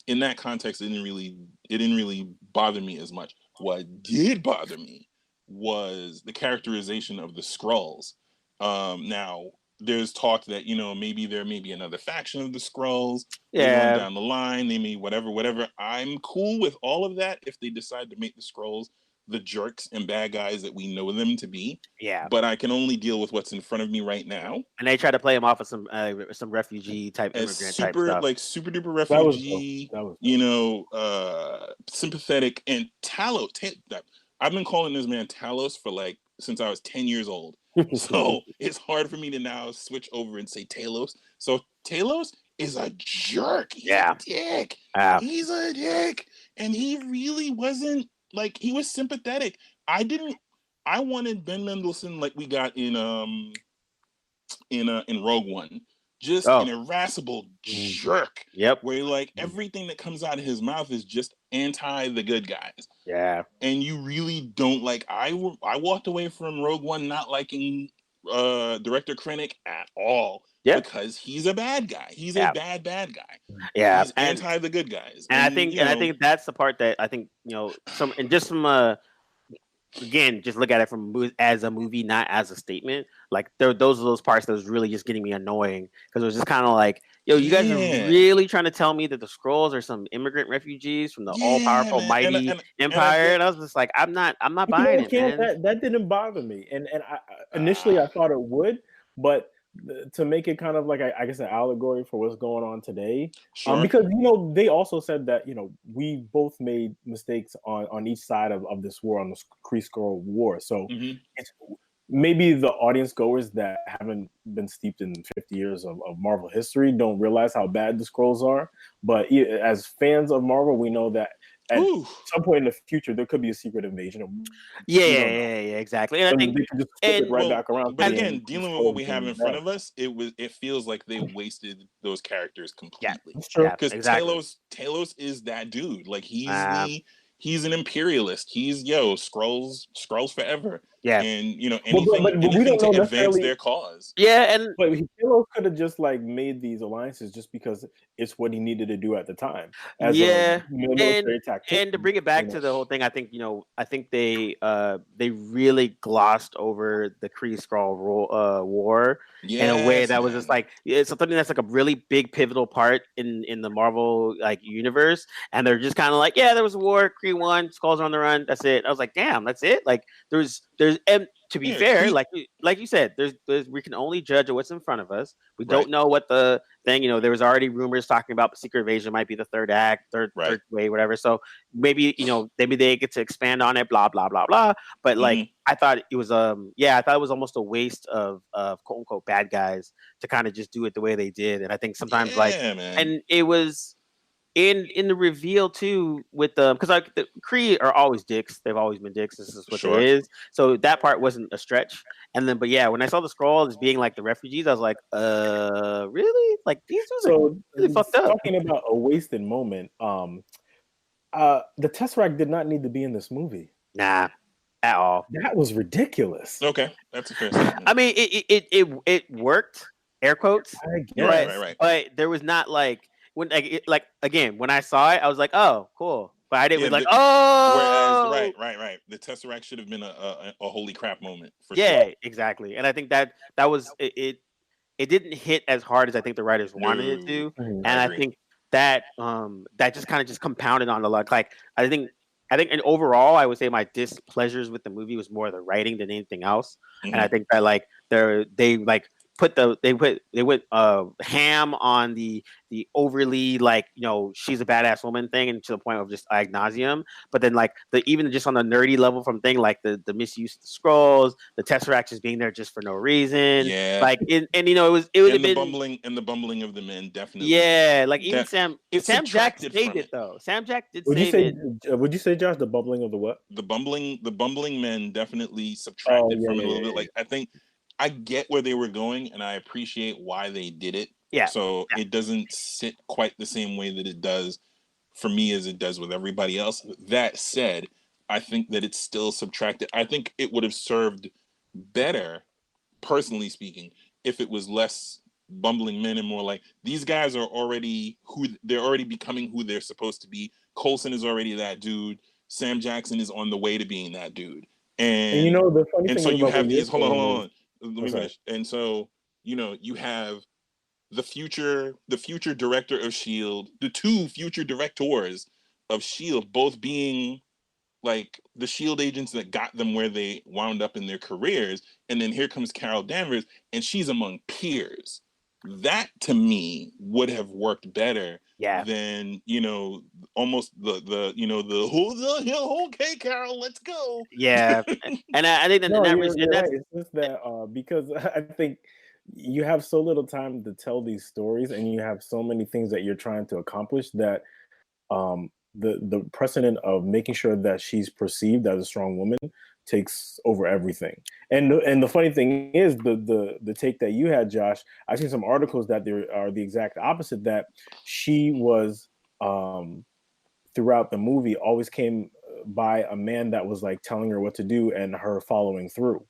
in that context, it didn't really bother me as much. What did bother me was the characterization of the Skrulls. Now there's talk that maybe there may be another faction of the Skrulls later on down the line. They may whatever. I'm cool with all of that if they decide to make the Skrulls the jerks and bad guys that we know them to be. Yeah. But I can only deal with what's in front of me right now. And they try to play him off of some refugee type immigrant type stuff. Like super duper refugee. That was sympathetic and Talos. I've been calling this man Talos for like since I was 10 years old. So it's hard for me to now switch over and say Talos. So Talos is a jerk. He's a dick. He's a dick. And he really wasn't like, he was sympathetic. I wanted Ben Mendelsohn like we got in Rogue One. Just an irascible jerk. Yep. Where like everything that comes out of his mouth is just anti the good guys. Yeah. And you really don't like. I walked away from Rogue One not liking director Krennic at all. Yeah. Because he's a bad guy. He's a bad guy. Yeah. He's anti the good guys. And I think that's the part that I think again, just look at it as a movie, not as a statement. Like those are those parts that was really just getting me annoying because it was just kind of like, yo, you guys are really trying to tell me that the Skrulls are some immigrant refugees from the all-powerful mighty empire, and I was just like, I'm not buying it, man. That didn't bother me, and initially I thought it would, but to make it kind of like I guess an allegory for what's going on today, because they also said that we both made mistakes on each side of this war, on the Kree-Skrull war, so it's maybe the audience goers that haven't been steeped in 50 years of Marvel history don't realize how bad the Skrulls are, but as fans of Marvel, we know that at some point in the future there could be a secret invasion. Yeah, exactly. And I think they can just flip it right back around. But again, dealing with what we have in front of us, it feels like they wasted those characters completely. Because Talos is that dude. Like he's an imperialist. He's Skrulls forever. Yeah, and anything to advance their cause. Yeah, but Talos could have just like made these alliances just because it's what he needed to do at the time. As military tactician, and to bring it back to the whole thing, I think they really glossed over the Kree-Skrull war in a way that was just like it's something that's like a really big pivotal part in the Marvel like universe, and they're just kind of like, yeah, there was a war, Kree won, Skrulls are on the run, that's it. I was like, damn, that's it. Like there's and to be Yeah, fair, like you said, there's we can only judge what's in front of us. We Right. don't know what the thing. There was already rumors talking about the Secret Invasion might be the third act, third way, whatever. So maybe maybe they get to expand on it, blah blah blah blah. But like I thought it was I thought it was almost a waste of quote unquote bad guys to kind of just do it the way they did. And I think sometimes man. and it was. In the reveal too, with because like the Kree are always dicks. They've always been dicks. This is what it is. So that part wasn't a stretch. And then, but yeah, when I saw the scroll as being like the refugees, I was like, really? Like these dudes are really fucked up. Talking about a wasted moment, the Tesseract did not need to be in this movie. Nah, at all. That was ridiculous. Okay, that's a fair statement. I mean, it worked. Air quotes. I guess. Right. But there was not like. When again, when I saw it, I was like, "Oh, cool," but I didn't was like, "Oh." Whereas, right. The Tesseract should have been a holy crap moment. For yeah, sure. exactly. And I think that was it. It didn't hit as hard as I think the writers wanted it to, and I think that that just kind of just compounded on the luck. Like I think, and overall, I would say my displeasures with the movie was more the writing than anything else. And I think that like they went ham on the overly like she's a badass woman thing, and to the point of just ad nauseum. But then like even just on the nerdy level from thing like the misuse of the scrolls, the Tesseract just being there just for no reason. Yeah. Like it would have been the bumbling of the men definitely. Yeah, like even Sam Jack saved it though. Sam Jack did save it. Would you say, Josh, the bumbling of the what? The bumbling men definitely subtracted from it a little bit. Like I think I get where they were going, and I appreciate why they did it. Yeah. So it doesn't sit quite the same way that it does for me as it does with everybody else. That said, I think that it's still subtracted. I think it would have served better, personally speaking, if it was less bumbling men and more like these guys are already they're already becoming who they're supposed to be. Coulson is already that dude. Sam Jackson is on the way to being that dude. And the funny thing so you have these hold on. Let me sorry. finish. And so, you have the future director of S.H.I.E.L.D., the two future directors of S.H.I.E.L.D., both being like the S.H.I.E.L.D. agents that got them where they wound up in their careers. And then here comes Carol Danvers, and she's among peers. That to me would have worked better than almost the okay, Carol, let's go. Yeah, and I think that it's just that because I think you have so little time to tell these stories, and you have so many things that you're trying to accomplish that the precedent of making sure that she's perceived as a strong woman takes over everything. And the funny thing is the take that you had, Josh, I've seen some articles that there are the exact opposite, that she was throughout the movie always came by a man that was like telling her what to do and her following through.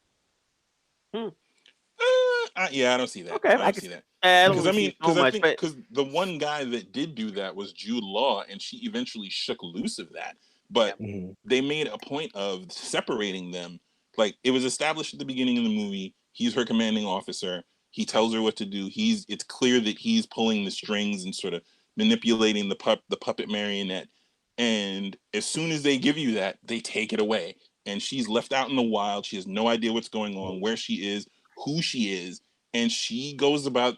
Yeah, I don't see that. Okay, I don't see that. Because the one guy that did do that was Jude Law, and she eventually shook loose of that. But they made a point of separating them. Like it was established at the beginning of the movie, he's her commanding officer. He tells her what to do. It's clear that he's pulling the strings and sort of manipulating the puppet marionette. And as soon as they give you that, they take it away. And she's left out in the wild. She has no idea what's going on, where she is, who she is, and she goes about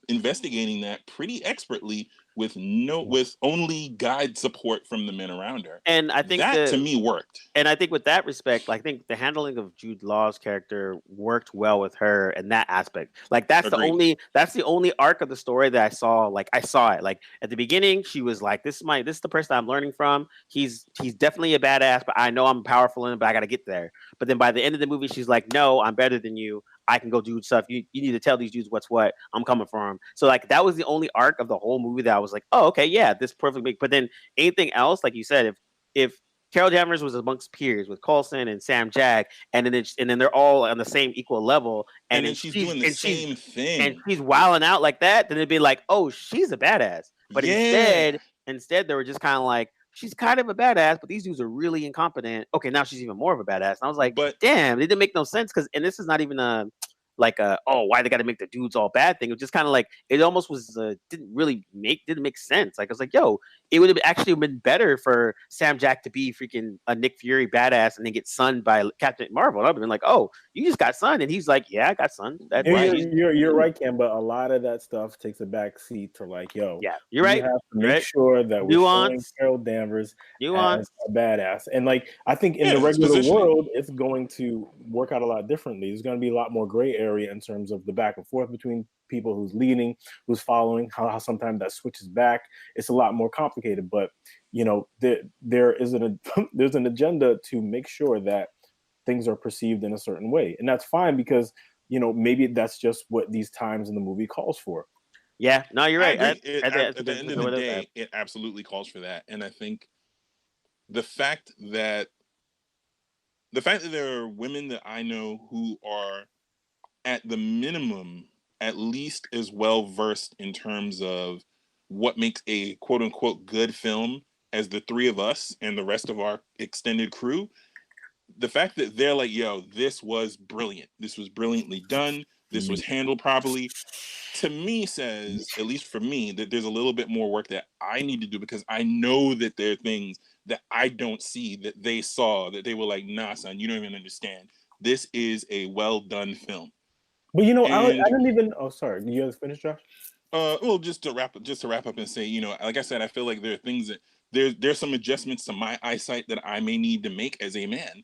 investigating that pretty expertly with only guide support from the men around her. And I think that to me worked. And I think with that respect, I think the handling of Jude Law's character worked well with her in that aspect. Like that's Agreed. the only arc of the story that I saw. Like I saw it. Like at the beginning, she was like, this is the person I'm learning from. He's definitely a badass, but I know I'm powerful in it, but I gotta get there. But then by the end of the movie, she's like, no, I'm better than you. I can go do stuff. You need to tell these dudes what's what. I'm coming for them. So like that was the only arc of the whole movie that I was like, oh, okay, yeah, this perfectly. But then anything else, like you said, if Carol Danvers was amongst peers with Coulson and Sam Jack, and then they're all on the same equal level, and then she's doing the same thing, and she's wilding out like that, then it'd be like, oh, she's a badass. But instead, they were just kind of like, she's kind of a badass, but these dudes are really incompetent. Okay, now she's even more of a badass. And I was like, damn, it didn't make no sense and this is not even why they got to make the dudes all bad thing. It was just kind of like it almost was didn't make sense. Like I was like, yo, it would have actually been better for Sam Jack to be freaking a Nick Fury badass and then get sunned by Captain Marvel. I'd have been like, oh, you just got sunned, and he's like, yeah, I got sunned. That's Right. You're right, Cam, but a lot of that stuff takes a back seat to like, yo, yeah, you're we right. have to You're make right. sure that we're showing Nuance. Carol Danvers Nuance. as a badass. And like, I think in Yeah, the it's regular positioning. world, it's going to work out a lot differently. There's going to be a lot more gray area in terms of the back and forth between people who's leading, who's following, how sometimes that switches back. It's a lot more complicated, but you know, there is there's an agenda to make sure that things are perceived in a certain way, and that's fine because you know maybe that's just what these times in the movie calls for. Yeah, no, you're I right. agree. At the end of the day, it absolutely calls for that, and I think the fact that there are women that I know who are at the minimum at least as well versed in terms of what makes a quote unquote good film as the three of us and the rest of our extended crew, the fact that they're like, yo, this was brilliant. This was brilliantly done. This was handled properly. To me says, at least for me, that there's a little bit more work that I need to do because I know that there are things that I don't see that they saw that they were like, nah, son, you don't even understand. This is a well done film. But you know, I And didn't even. Oh, sorry. You guys finished, Josh? well, just to wrap up and say, you know, like I said, I feel like there are things that there's some adjustments to my eyesight that I may need to make as a man,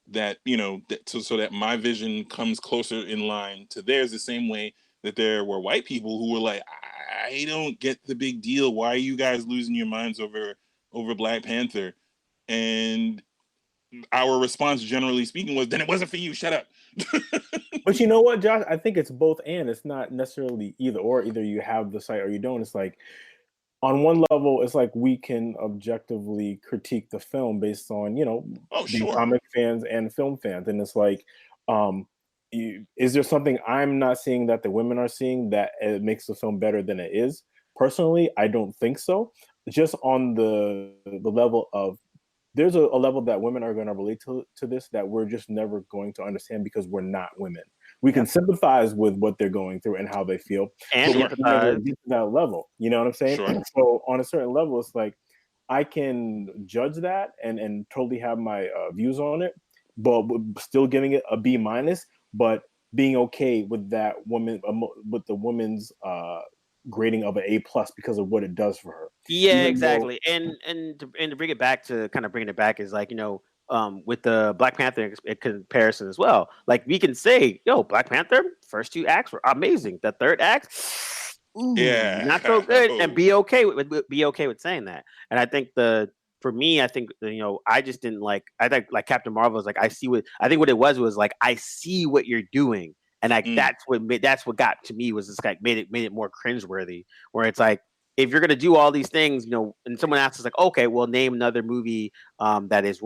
that you know, so that my vision comes closer in line to theirs, the same way that there were white people who were like, I don't get the big deal. Why are you guys losing your minds over Black Panther? And our response, generally speaking, was, then it wasn't for you. Shut up. But you know what, Josh? I think it's both and. It's not necessarily either or. Either you have the site or you don't. It's like on one level, it's like we can objectively critique the film based on, you know, being Sure. comic fans and film fans. And it's like, is there something I'm not seeing that the women are seeing that it makes the film better than it is? Personally, I don't think so. Just on the level of there's a level that women are going to relate to this that we're just never going to understand because we're not women. We can sympathize with what they're going through and how they feel, and but we can never get to that level. You know what I'm saying? Sure. So on a certain level, it's like I can judge that and totally have my views on it, but still giving it a B minus, but being okay with that woman, with the woman's grading of an A plus because of what it does for her. Yeah, exactly. And to bring it back to kind of bringing it back is like, you know, with the Black Panther comparison as well. Like we can say, yo, Black Panther first two acts were amazing. The third act, ooh, not so good, and be okay with saying that. And I think for me, I think you know, I just didn't like. I think like Captain Marvel was like, I think what it was like, I see what you're doing. And like that's what got to me was this like made it more cringeworthy. Where it's like if you're gonna do all these things, you know, and someone asks us like, okay, well, name another movie that is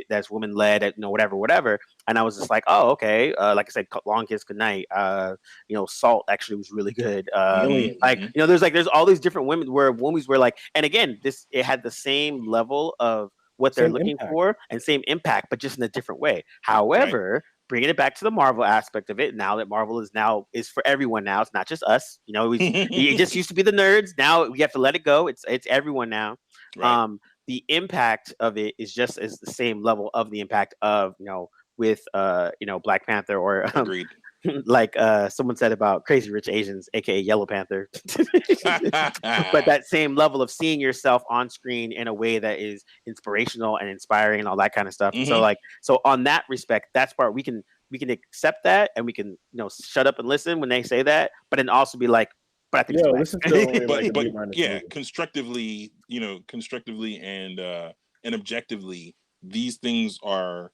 that's woman led, you know, whatever. And I was just like, oh, okay, like I said, Long Kiss Goodnight. You know, Salt actually was really good. Like you know, there's all these different movies where like, and again, it had the same level of what they're looking for and same impact, but just in a different way. However. Right. Bringing it back to the Marvel aspect of it, now that Marvel is for everyone now. It's not just us. You know, it just used to be the nerds. Now we have to let it go. It's everyone now. Right. The impact of it is just as the same level of the impact of, you know, with you know, Black Panther or Agreed. Like someone said about Crazy Rich Asians, aka Yellow Panther. But that same level of seeing yourself on screen in a way that is inspirational and inspiring and all that kind of stuff. So so on that respect, that's part we can accept that, and we can, you know, shut up and listen when they say that, but then also be like, but I think constructively, you know, and objectively, these things are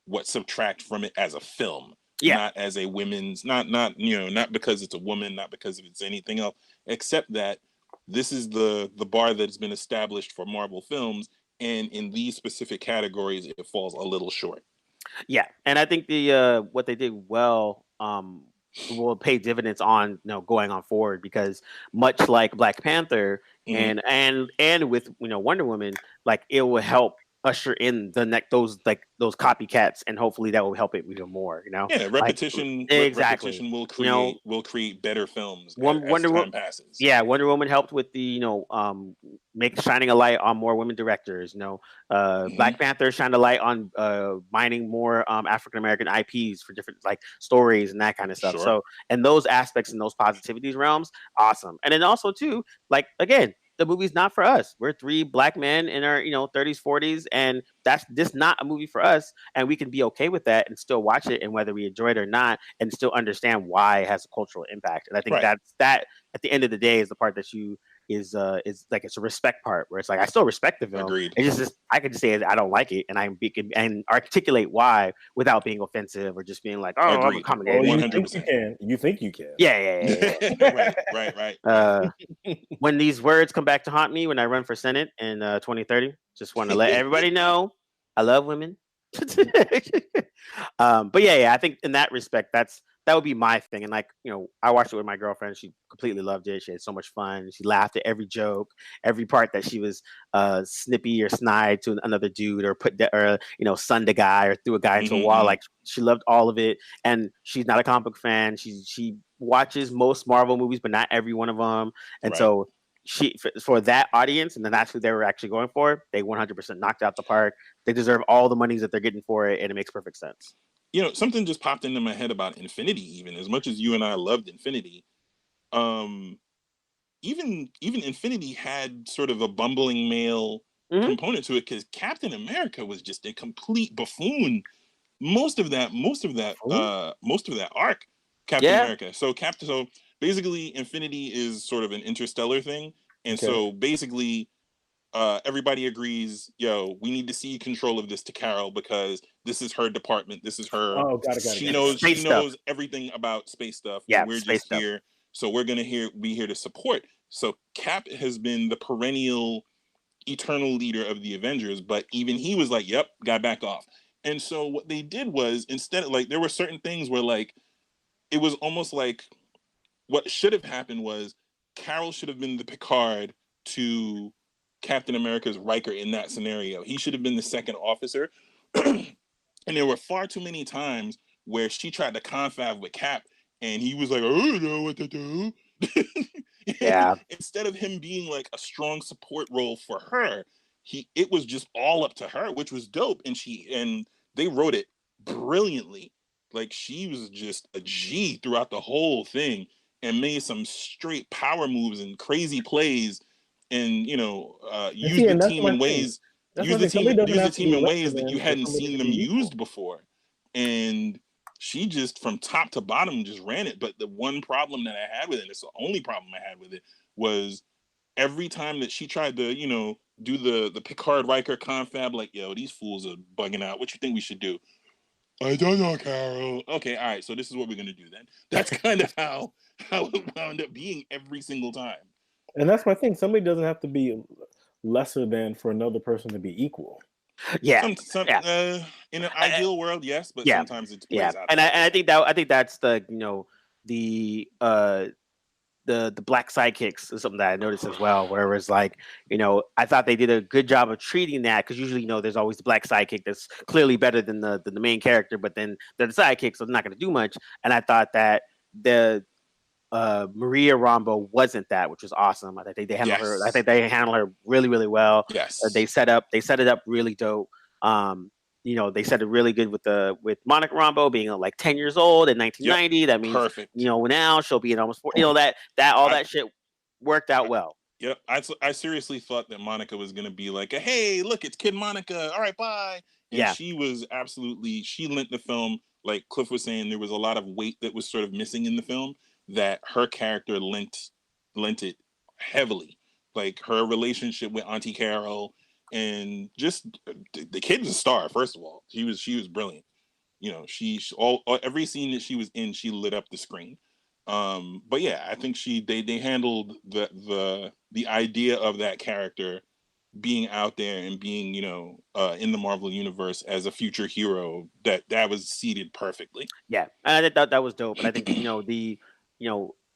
what subtract from it as a film. Yeah. Not as a women's, not you know, not because it's a woman, not because it's anything else, except that this is the bar that's been established for Marvel films, and in these specific categories, it falls a little short. Yeah, and I think the what they did well will pay dividends on, you know, going on forward, because much like Black Panther and with, you know, Wonder Woman, like it will help usher in those copycats, and hopefully that will help it even more. Yeah, repetition. Exactly. Repetition will create better films as Wonder time passes. Yeah, Wonder Woman helped with the shining a light on more women directors. Black Panther shined a light on mining more African American IPs for different stories and that kind of stuff. Sure. So, and those aspects and those positivities realms, awesome. And then also too, again, the movie's not for us. We're three Black men in our 30s, 40s, and that's just not a movie for us. And we can be okay with that and still watch it, and whether we enjoy it or not, and still understand why it has a cultural impact. And I think that's that. At the end of the day, is the part that is it's a respect part where it's I still respect the film. Agreed. It's just I can just say I don't like it, and and articulate why without being offensive or just being like, oh, I'm a comic. 100%. You think you can? Yeah. Right. When these words come back to haunt me when I run for Senate in 2030, just want to let everybody know I love women. But I think in that respect, that would be my thing. And I watched it with my girlfriend. She completely loved it. She had so much fun. She laughed at every joke, every part that she was snippy or snide to another dude, or sunned a guy or threw a guy into a wall. She loved all of it. And she's not a comic book fan. She watches most Marvel movies, but not every one of them. And so for that audience, and then that's who they were actually going for, they 100% knocked out the park. They deserve all the monies that they're getting for it, and it makes perfect sense. Something just popped into my head about Infinity. Even as much as you and I loved Infinity, even Infinity had sort of a bumbling male component to it, because Captain America was just a complete buffoon most of that arc. Captain America. So basically Infinity is sort of an interstellar thing, and so basically everybody agrees, we need to see control of this to Carol, because this is her department. This is her. Oh, got it. She knows everything about space stuff. Yeah, we're just here. So we're gonna be here to support. So Cap has been the perennial, eternal leader of the Avengers, but even he was like, "Yep, got back off." And so what they did was, instead, there were certain things where it was almost like what should have happened was Carol should have been the Picard to Captain America's Riker in that scenario. He should have been the second officer. And there were far too many times where she tried to confab with Cap, and he was like, I don't know what to do. Instead of him being a strong support role for her, it was just all up to her, which was dope. And they wrote it brilliantly. She was just a G throughout the whole thing, and made some straight power moves and crazy plays, and use the team in ways that you hadn't seen them used before. And she just, from top to bottom, just ran it. But the one problem that I had with it, and it's the only problem I had with it, was every time that she tried to do the Picard Riker confab, these fools are bugging out, what you think we should do? I don't know, Carol. Okay, all right, so this is what we're gonna do then. That's kind of how it wound up being every single time. And that's my thing. Somebody doesn't have to be lesser than for another person to be equal. Yeah. In an ideal world, yes, but sometimes it plays out. And I think that's the the black sidekicks is something that I noticed as well, where it was I thought they did a good job of treating that, because usually there's always the black sidekick that's clearly better than the main character, but then they're the sidekick, so they're not going to do much. And I thought that the Maria Rambeau wasn't that, which was awesome. I think they handled her. I think they handled her really, really well. Yes, they set it up really dope. They set it really good with Monica Rambeau being 10 years old in 1990. Yep. That means perfect. Now she'll be in almost 40. That shit worked out well. Yep, I seriously thought that Monica was gonna be hey, look, it's Kid Monica. All right, bye. And she was she lent the film, like Cliff was saying, there was a lot of weight that was sort of missing in the film, that her character lent it heavily. Her relationship with Auntie Carol, and just the kid's a star. First of all, she was brilliant. Every scene that she was in, she lit up the screen. But yeah, I think they handled the idea of that character being out there and being in the Marvel universe as a future hero, that was seated perfectly. Yeah, and I thought that was dope. And I think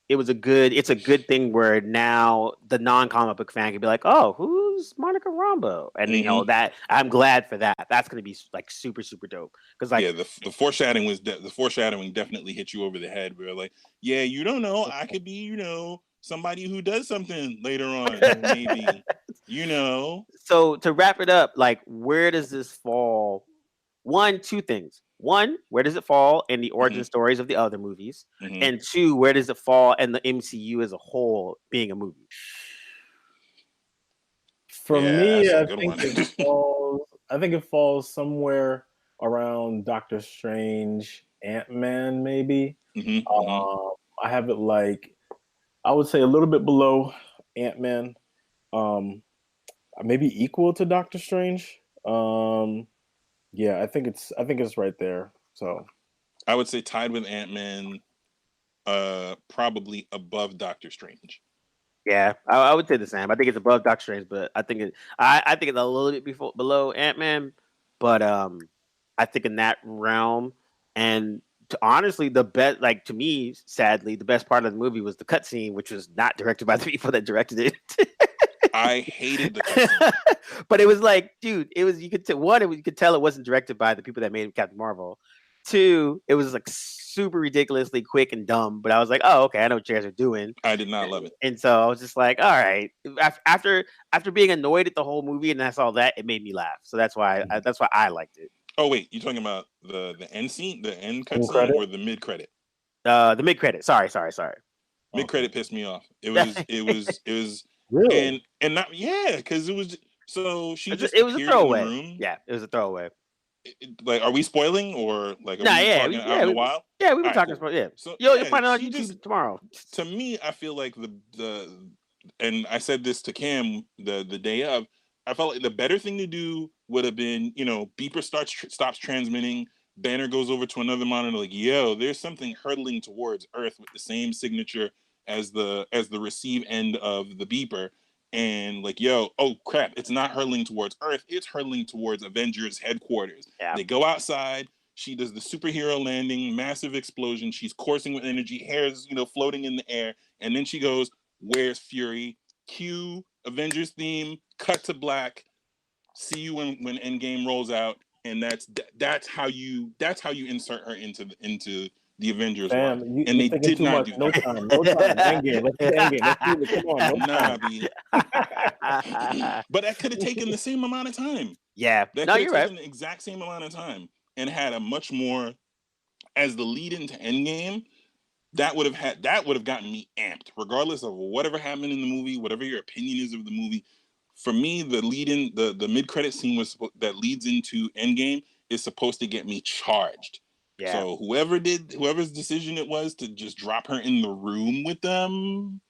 it's a good thing where now the non-comic book fan can be like, oh, who who's Monica Rambeau? And you know that I'm glad for that. That's gonna be like super super dope because like the foreshadowing the foreshadowing definitely hit you over the head. We were like, yeah, you don't know, I could be, you know, somebody who does something later on, maybe, you know. So to wrap it up, like where does this fall? Two things. One, where does it fall in the origin stories of the other movies? And two, where does it fall in the MCU as a whole being a movie? For me, that's a good one. I think it falls somewhere around Doctor Strange, Ant-Man, maybe. I have it like, I would say a little bit below Ant-Man, maybe equal to Doctor Strange. Yeah, I think it's right there. So I would say tied with Ant-Man, probably above Doctor Strange. Yeah, I would say the same. I think it's above Doctor Strange, but I think I think it's a little bit below Ant-Man, but I think in that realm. And honestly, the best, like to me, sadly, the best part of the movie was the cutscene, which was not directed by the people that directed it. I hated the cutscene. But it was like, dude, it was you could you could tell it wasn't directed by the people that made Captain Marvel. Two, it was like super ridiculously quick and dumb. But I was like, oh, okay, I know what you guys are doing. I did not love it, and so I was just like, all right. After being annoyed at the whole movie and I saw that, it made me laugh. So that's why I liked it. Oh wait, you talking about the end scene, the end cutscene, or the mid credit? The mid credit. Sorry. Mid credit pissed me off. It was really and not because it was she just it was a throwaway. In the room. Yeah, it was a throwaway. Like, are we spoiling or like? Are we talking out in the wild? Yeah, we were talking about So you'll find out on YouTube tomorrow. To me, I feel like and I said this to Cam the day of. I felt like the better thing to do would have been, you know, beeper stops transmitting. Banner goes over to another monitor, like, yo, there's something hurtling towards Earth with the same signature as the receive end of the beeper. And like, yo, oh crap, it's not hurtling towards Earth, it's hurtling towards Avengers headquarters. Yeah. They go outside, she does the superhero landing, massive explosion, she's coursing with energy, hair's, you know, floating in the air, and then she goes, where's Fury? Cue Avengers theme, cut to black, see you when Endgame rolls out, and that's how you insert her into the Avengers world. And they did not do that. No time. Endgame. Let's do Endgame. Let's do it. Come on, no time. But that could have taken the same amount of time. Yeah. That could have taken the exact same amount of time and had a much more as the lead into Endgame. That would have gotten me amped, regardless of whatever happened in the movie, whatever your opinion is of the movie. For me, the mid-credit scene that leads into Endgame is supposed to get me charged. Yeah. So whoever's decision it was to just drop her in the room with them,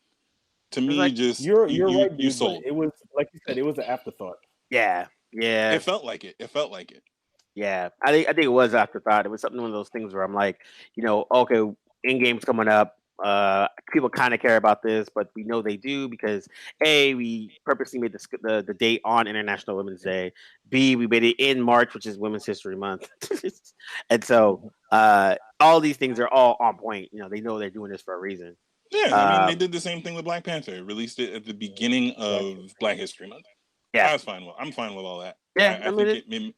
to me, like, you're right. You sold. It was like you said, it was an afterthought. Yeah. It felt like it. Yeah, I think it was afterthought. It was something one of those things where I'm like, you know, okay, Endgame's coming up. People kind of care about this, but we know they do because A, we purposely made the date on International Women's Day. B, we made it in March, which is Women's History Month. And so all these things are all on point. You know, they know they're doing this for a reason. Yeah, I mean, they did the same thing with Black Panther. Released it at the beginning of Black History Month. Yeah, I'm fine with all that. Yeah, I think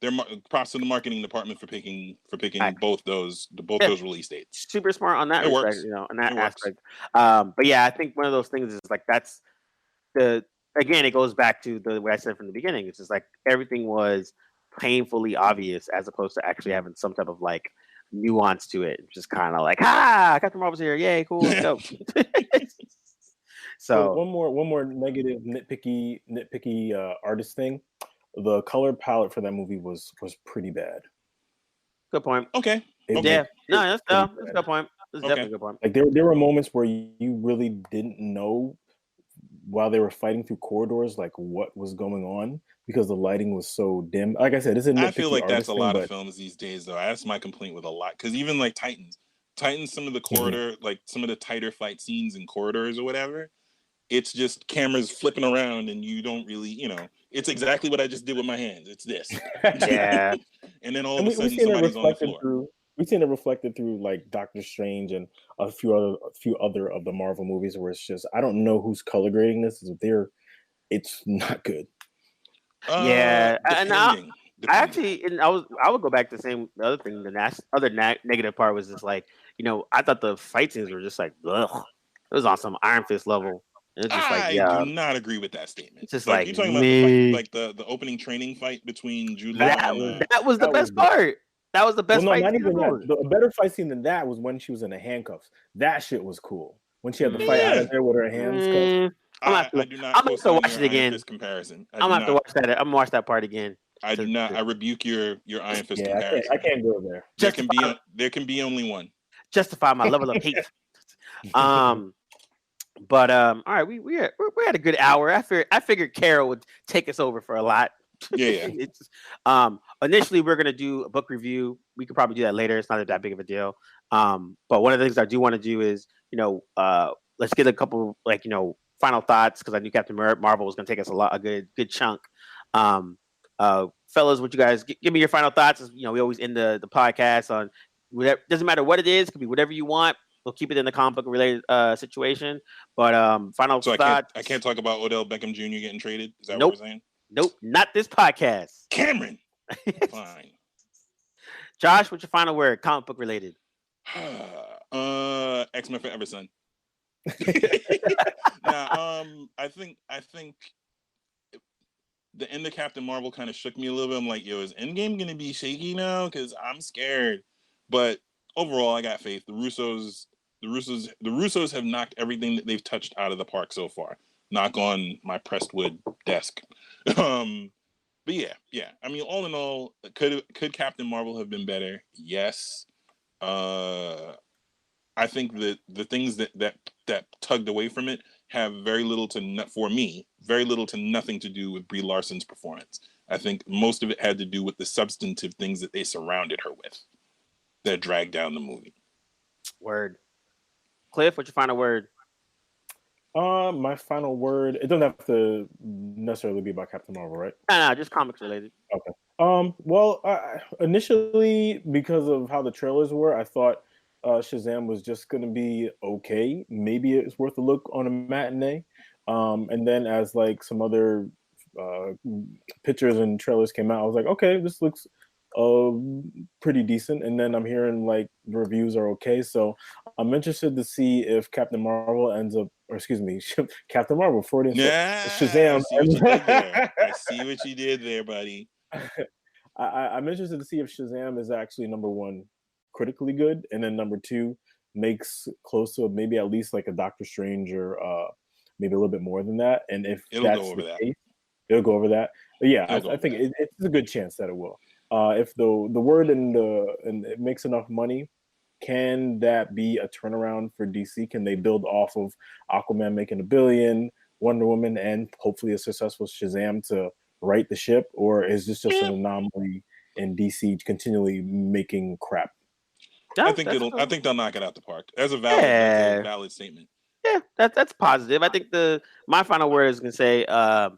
they're props to the marketing department for picking both those release dates. Super smart on that respect, works. You know, on that aspect. But yeah, I think one of those things is like that's it goes back to the way I said from the beginning. It's just like everything was painfully obvious as opposed to actually having some type of like nuance to it. Just kind of like, Captain Marvel's here, yay, cool, let's go. So one more negative nitpicky artist thing. The color palette for that movie was pretty bad. Good point. Okay. That's a good point. That's definitely a good point. Like there were moments where you really didn't know while they were fighting through corridors like what was going on because the lighting was so dim. Like I said, I feel like that's a lot of films these days, though. That's my complaint with a lot because even like Titans, some of the corridor, like some of the tighter fight scenes in corridors or whatever. It's just cameras flipping around and you don't really, you know, it's exactly what I just did with my hands. It's this. Yeah. And then all of a sudden somebody's on the floor. We've seen it reflected through like Doctor Strange and a few other of the Marvel movies where it's just, I don't know who's color grading this. it's not good. Yeah, and Depending. I actually, and I would go back to the other thing. The other negative part was just like, I thought the fight scenes were just like, ugh. It was on some Iron Fist level. And it's just like, I do yeah, not agree with that statement. it's just Like like you're talking about the fight, me. like the opening training fight between Jude Law That and that was the best part. That was the best Well, no, fight not scene in even the that. movie. A better fight scene than that was when she was in the handcuffs. That shit was cool. When she had to fight out Yeah. of there with her hands cuffed. I do not I'm gonna have to co-sign watch your it Iron again. Fist comparison. I'm gonna have to watch that. I'm gonna watch that part again. I do not. I rebuke your Iron Fist Yeah, comparison. I can't go there. There can be only one. Justify my level of hate. But all right, we had a good hour. I figured Carol would take us over for a lot. Yeah. It's initially we're gonna do a book review. We could probably do that later. It's not that big of a deal. But one of the things I do want to do is let's get a couple final thoughts, because I knew Captain Marvel was gonna take us a good chunk. Fellas, would you guys give me your final thoughts? We always end the podcast on whatever. Doesn't matter what it is. It could be whatever you want. We'll keep it in the comic book related situation. But final thoughts. I can't talk about Odell Beckham Jr. getting traded. Is that Nope. what we're saying? Nope, not this podcast. Cameron. Fine. Josh, what's your final word? Comic book related. X-Men Forever Son. I think the end of Captain Marvel kind of shook me a little bit. I'm like, yo, is Endgame gonna be shaky now? Because I'm scared. But overall, I got faith. The Russos have knocked everything that they've touched out of the park so far. Knock on my pressed wood desk. But yeah. I mean, all in all, could Captain Marvel have been better? Yes. I think that the things that tugged away from it have very little to nothing to do with Brie Larson's performance. I think most of it had to do with the substantive things that they surrounded her with that dragged down the movie. Word. Cliff, what's your final word? My final word. It doesn't have to necessarily be about Captain Marvel, right? No, just comics related. Okay. Well, initially, because of how the trailers were, I thought Shazam was just going to be okay. Maybe it's worth a look on a matinee. And then as like some other pictures and trailers came out, I was like, okay, this looks pretty decent. And then I'm hearing like the reviews are okay. So I'm interested to see if Captain Marvel Captain Marvel, Freudian Shazam. I see what you did there, buddy. I'm interested to see if Shazam is actually number one critically good, and then number two makes close to maybe at least like a Doctor Strange or maybe a little bit more than that. And if that's the case, it'll go over that. But yeah, I think it's a good chance that it will. If the word and it makes enough money, can that be a turnaround for DC? Can they build off of Aquaman making $1 billion, Wonder Woman, and hopefully a successful Shazam to right the ship, or is this just an anomaly in DC continually making crap? I think they'll knock it out the park. That's a valid statement. Yeah, that's positive. I think my final word is gonna say I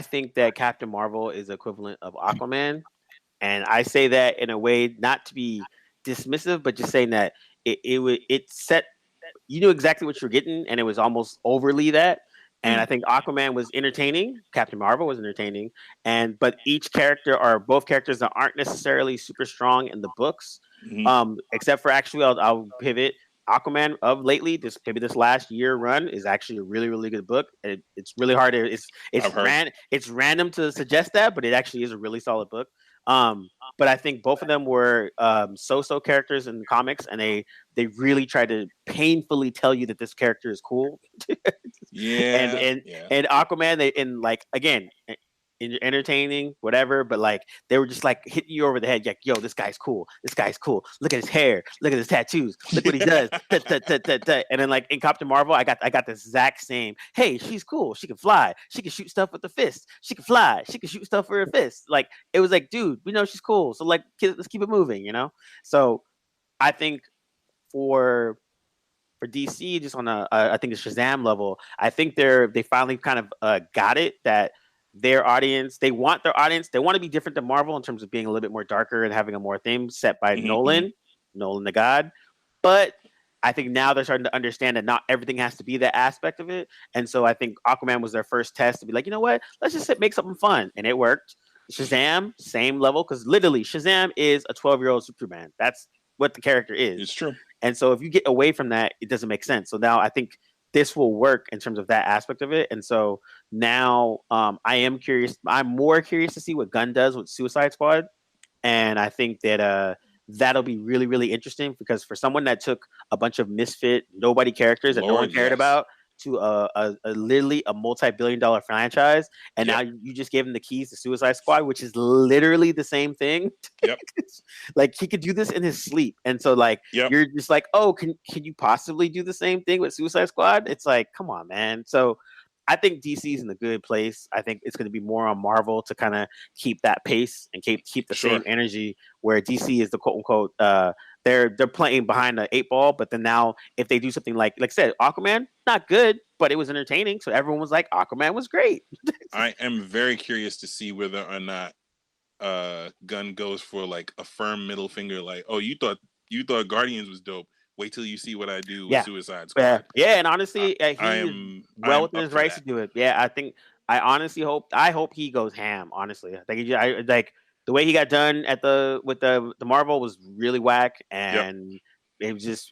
think that Captain Marvel is the equivalent of Aquaman, and I say that in a way not to be dismissive, but just saying that it set, you knew exactly what you're getting, and it was almost overly that. And I think Aquaman was entertaining. Captain Marvel was entertaining, but each character or both characters that aren't necessarily super strong in the books, except for actually I'll pivot. Aquaman of lately, this last year run is actually a really, really good book. It's really hard to it's random to suggest that, but it actually is a really solid book. But I think both of them were so-so characters in the comics, and they really tried to painfully tell you that this character is cool. And Aquaman, again, entertaining, whatever, but like they were just like hitting you over the head, like, yo, this guy's cool. Look at his hair, look at his tattoos, look what he does. And then like in Captain Marvel, I got the exact same. Hey, she's cool. She can fly. She can shoot stuff with the fist. She can fly. She can shoot stuff with her fist. Like it was like, dude, we know she's cool. So like, let's keep it moving, So I think for DC, just on I think the Shazam level, I think they finally kind of got it that they want to be different than Marvel in terms of being a little bit more darker and having a more theme set by Nolan the God. But I think now they're starting to understand that not everything has to be that aspect of it. And so I think Aquaman was their first test to be like, you know what? Let's just make something fun. And it worked. Shazam, same level, because literally Shazam is a 12-year-old Superman. That's what the character is. It's true. And so if you get away from that, it doesn't make sense. So now I think this will work in terms of that aspect of it. And so now I am curious. I'm more curious to see what Gunn does with Suicide Squad. And I think that that'll be really, really interesting, because for someone that took a bunch of misfit, nobody characters that no one cared about to a literally a multi-billion-dollar franchise, and now you just gave him the keys to Suicide Squad, which is literally the same thing. Yep. Like he could do this in his sleep, and so like you're just like, oh, can you possibly do the same thing with Suicide Squad? It's like, come on, man. So I think DC's in a good place. I think it's going to be more on Marvel to kind of keep that pace and keep the same energy, where DC is the quote unquote they're playing behind the 8 ball. But then now if they do something like I said, Aquaman, not good, but it was entertaining. So everyone was like, Aquaman was great. I am very curious to see whether or not Gunn goes for like a firm middle finger, like, oh, you thought Guardians was dope. Wait till you see what I do with Suicide Squad. Yeah, and honestly, I am well within his rights to do it. Yeah, I honestly hope he goes ham. Honestly, I think like the way he got done with the Marvel was really whack, and it was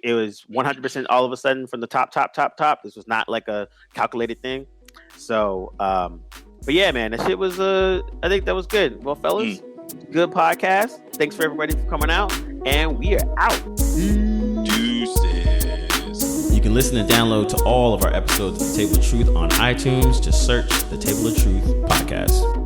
100% all of a sudden from the top. This was not like a calculated thing. So, but yeah, man, that shit was I think that was good. Well, fellas, good podcast. Thanks for everybody for coming out, and we are out. You can listen and download to all of our episodes of The Table of Truth on iTunes. Just search The Table of Truth podcast.